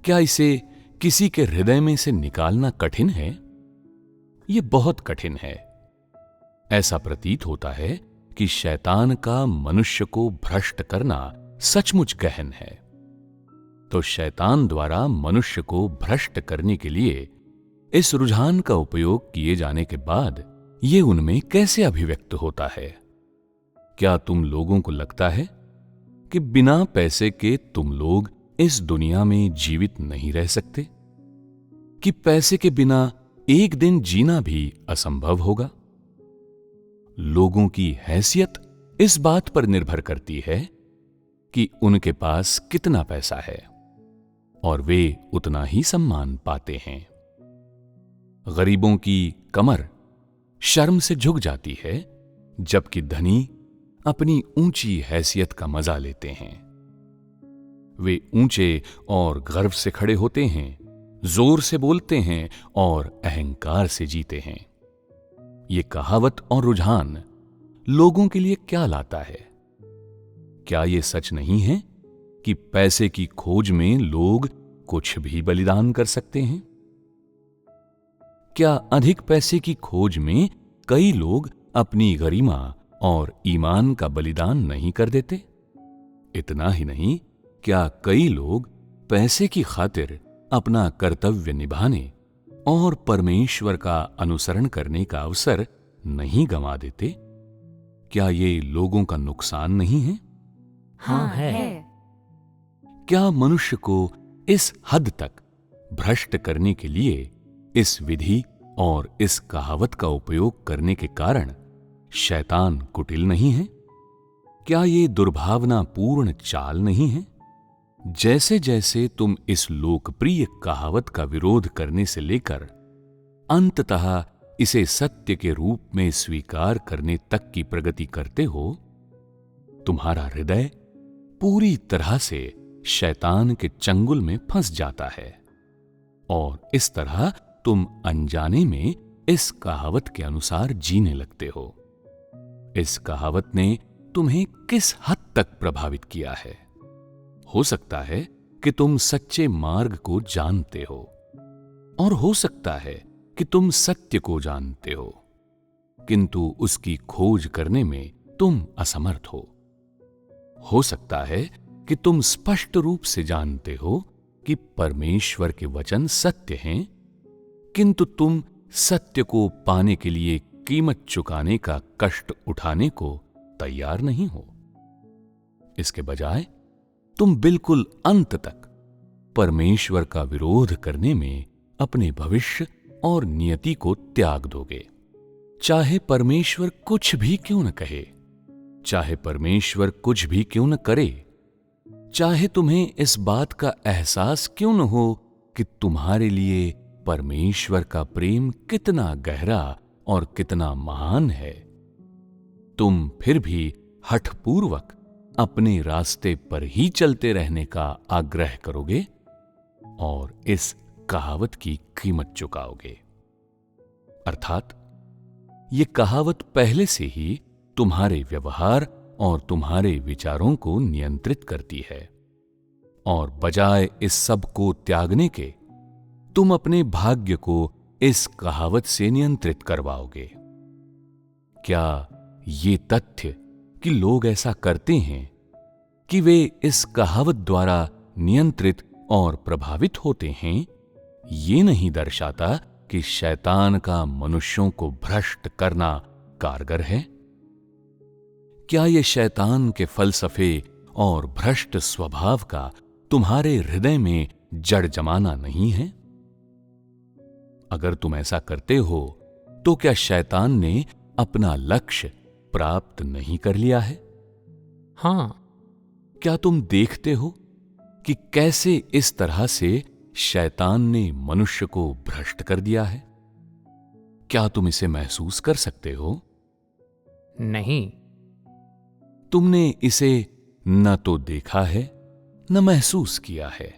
क्या इसे किसी के हृदय में से निकालना कठिन है? यह बहुत कठिन है। ऐसा प्रतीत होता है कि शैतान का मनुष्य को भ्रष्ट करना सचमुच गहन है। तो शैतान द्वारा मनुष्य को भ्रष्ट करने के लिए इस रुझान का उपयोग किए जाने के बाद यह उनमें कैसे अभिव्यक्त होता है? क्या तुम लोगों को लगता है कि बिना पैसे के तुम लोग इस दुनिया में जीवित नहीं रह सकते? कि पैसे के बिना एक दिन जीना भी असंभव होगा? लोगों की हैसियत इस बात पर निर्भर करती है कि उनके पास कितना पैसा है और वे उतना ही सम्मान पाते हैं। गरीबों की कमर शर्म से झुक जाती है, जबकि धनी अपनी ऊंची हैसियत का मजा लेते हैं। वे ऊंचे और गर्व से खड़े होते हैं, जोर से बोलते हैं और अहंकार से जीते हैं। ये कहावत और रुझान लोगों के लिए क्या लाता है? क्या यह सच नहीं है कि पैसे की खोज में लोग कुछ भी बलिदान कर सकते हैं? क्या अधिक पैसे की खोज में कई लोग अपनी गरिमा और ईमान का बलिदान नहीं कर देते? इतना ही नहीं, क्या कई लोग पैसे की खातिर अपना कर्तव्य निभाने और परमेश्वर का अनुसरण करने का अवसर नहीं गंवा देते? क्या ये लोगों का नुकसान नहीं है? हाँ है। क्या मनुष्य को इस हद तक भ्रष्ट करने के लिए इस विधि और इस कहावत का उपयोग करने के कारण शैतान कुटिल नहीं है? क्या ये दुर्भावनापूर्ण चाल नहीं है? जैसे जैसे तुम इस लोकप्रिय कहावत का विरोध करने से लेकर अंततः इसे सत्य के रूप में स्वीकार करने तक की प्रगति करते हो, तुम्हारा हृदय पूरी तरह से शैतान के चंगुल में फंस जाता है और इस तरह तुम अनजाने में इस कहावत के अनुसार जीने लगते हो। इस कहावत ने तुम्हें किस हद तक प्रभावित किया है? हो सकता है कि तुम सच्चे मार्ग को जानते हो और हो सकता है कि तुम सत्य को जानते हो, किंतु उसकी खोज करने में तुम असमर्थ हो। हो सकता है कि तुम स्पष्ट रूप से जानते हो कि परमेश्वर के वचन सत्य हैं, किंतु तुम सत्य को पाने के लिए कीमत चुकाने का कष्ट उठाने को तैयार नहीं हो। इसके बजाय तुम बिल्कुल अंत तक परमेश्वर का विरोध करने में अपने भविष्य और नियति को त्याग दोगे। चाहे परमेश्वर कुछ भी क्यों न कहे, चाहे परमेश्वर कुछ भी क्यों न करे, चाहे तुम्हें इस बात का एहसास क्यों न हो कि तुम्हारे लिए परमेश्वर का प्रेम कितना गहरा और कितना महान है, तुम फिर भी हठपूर्वक अपने रास्ते पर ही चलते रहने का आग्रह करोगे और इस कहावत की कीमत चुकाओगे। अर्थात ये कहावत पहले से ही तुम्हारे व्यवहार और तुम्हारे विचारों को नियंत्रित करती है, और बजाय इस सब को त्यागने के तुम अपने भाग्य को इस कहावत से नियंत्रित करवाओगे। क्या ये तथ्य कि लोग ऐसा करते हैं कि वे इस कहावत द्वारा नियंत्रित और प्रभावित होते हैं, ये नहीं दर्शाता कि शैतान का मनुष्यों को भ्रष्ट करना कारगर है? क्या ये शैतान के फलसफे और भ्रष्ट स्वभाव का तुम्हारे हृदय में जड़ जमाना नहीं है? अगर तुम ऐसा करते हो तो क्या शैतान ने अपना लक्ष्य प्राप्त नहीं कर लिया है? हाँ। क्या तुम देखते हो कि कैसे इस तरह से शैतान ने मनुष्य को भ्रष्ट कर दिया है? क्या तुम इसे महसूस कर सकते हो? नहीं। तुमने इसे न तो देखा है न महसूस किया है।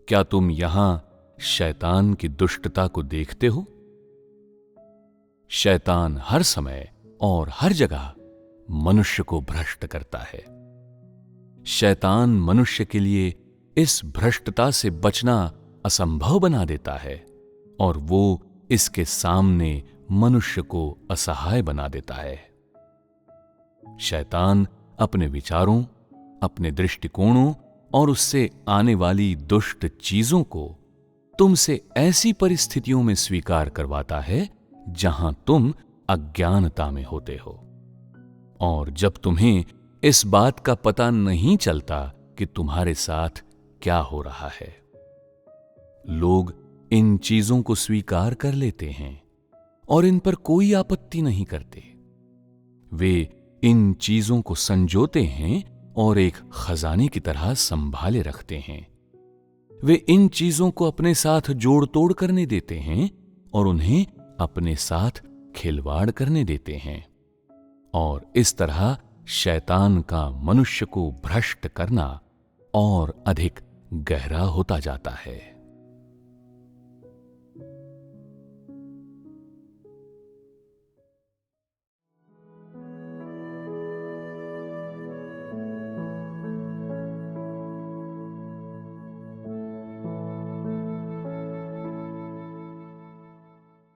क्या तुम यहां शैतान की दुष्टता को देखते हो? शैतान हर समय और हर जगह मनुष्य को भ्रष्ट करता है। शैतान मनुष्य के लिए इस भ्रष्टता से बचना असंभव बना देता है, और वो इसके सामने मनुष्य को असहाय बना देता है। शैतान अपने विचारों, अपने दृष्टिकोणों और उससे आने वाली दुष्ट चीजों को तुमसे ऐसी परिस्थितियों में स्वीकार करवाता है जहां तुम अज्ञानता में होते हो, और जब तुम्हें इस बात का पता नहीं चलता कि तुम्हारे साथ क्या हो रहा है। लोग इन चीजों को स्वीकार कर लेते हैं और इन पर कोई आपत्ति नहीं करते। वे इन चीजों को संजोते हैं और एक खजाने की तरह संभाले रखते हैं। वे इन चीजों को अपने साथ जोड़ तोड़ करने देते हैं और उन्हें अपने साथ खिलवाड़ करने देते हैं, और इस तरह शैतान का मनुष्य को भ्रष्ट करना और अधिक गहरा होता जाता है।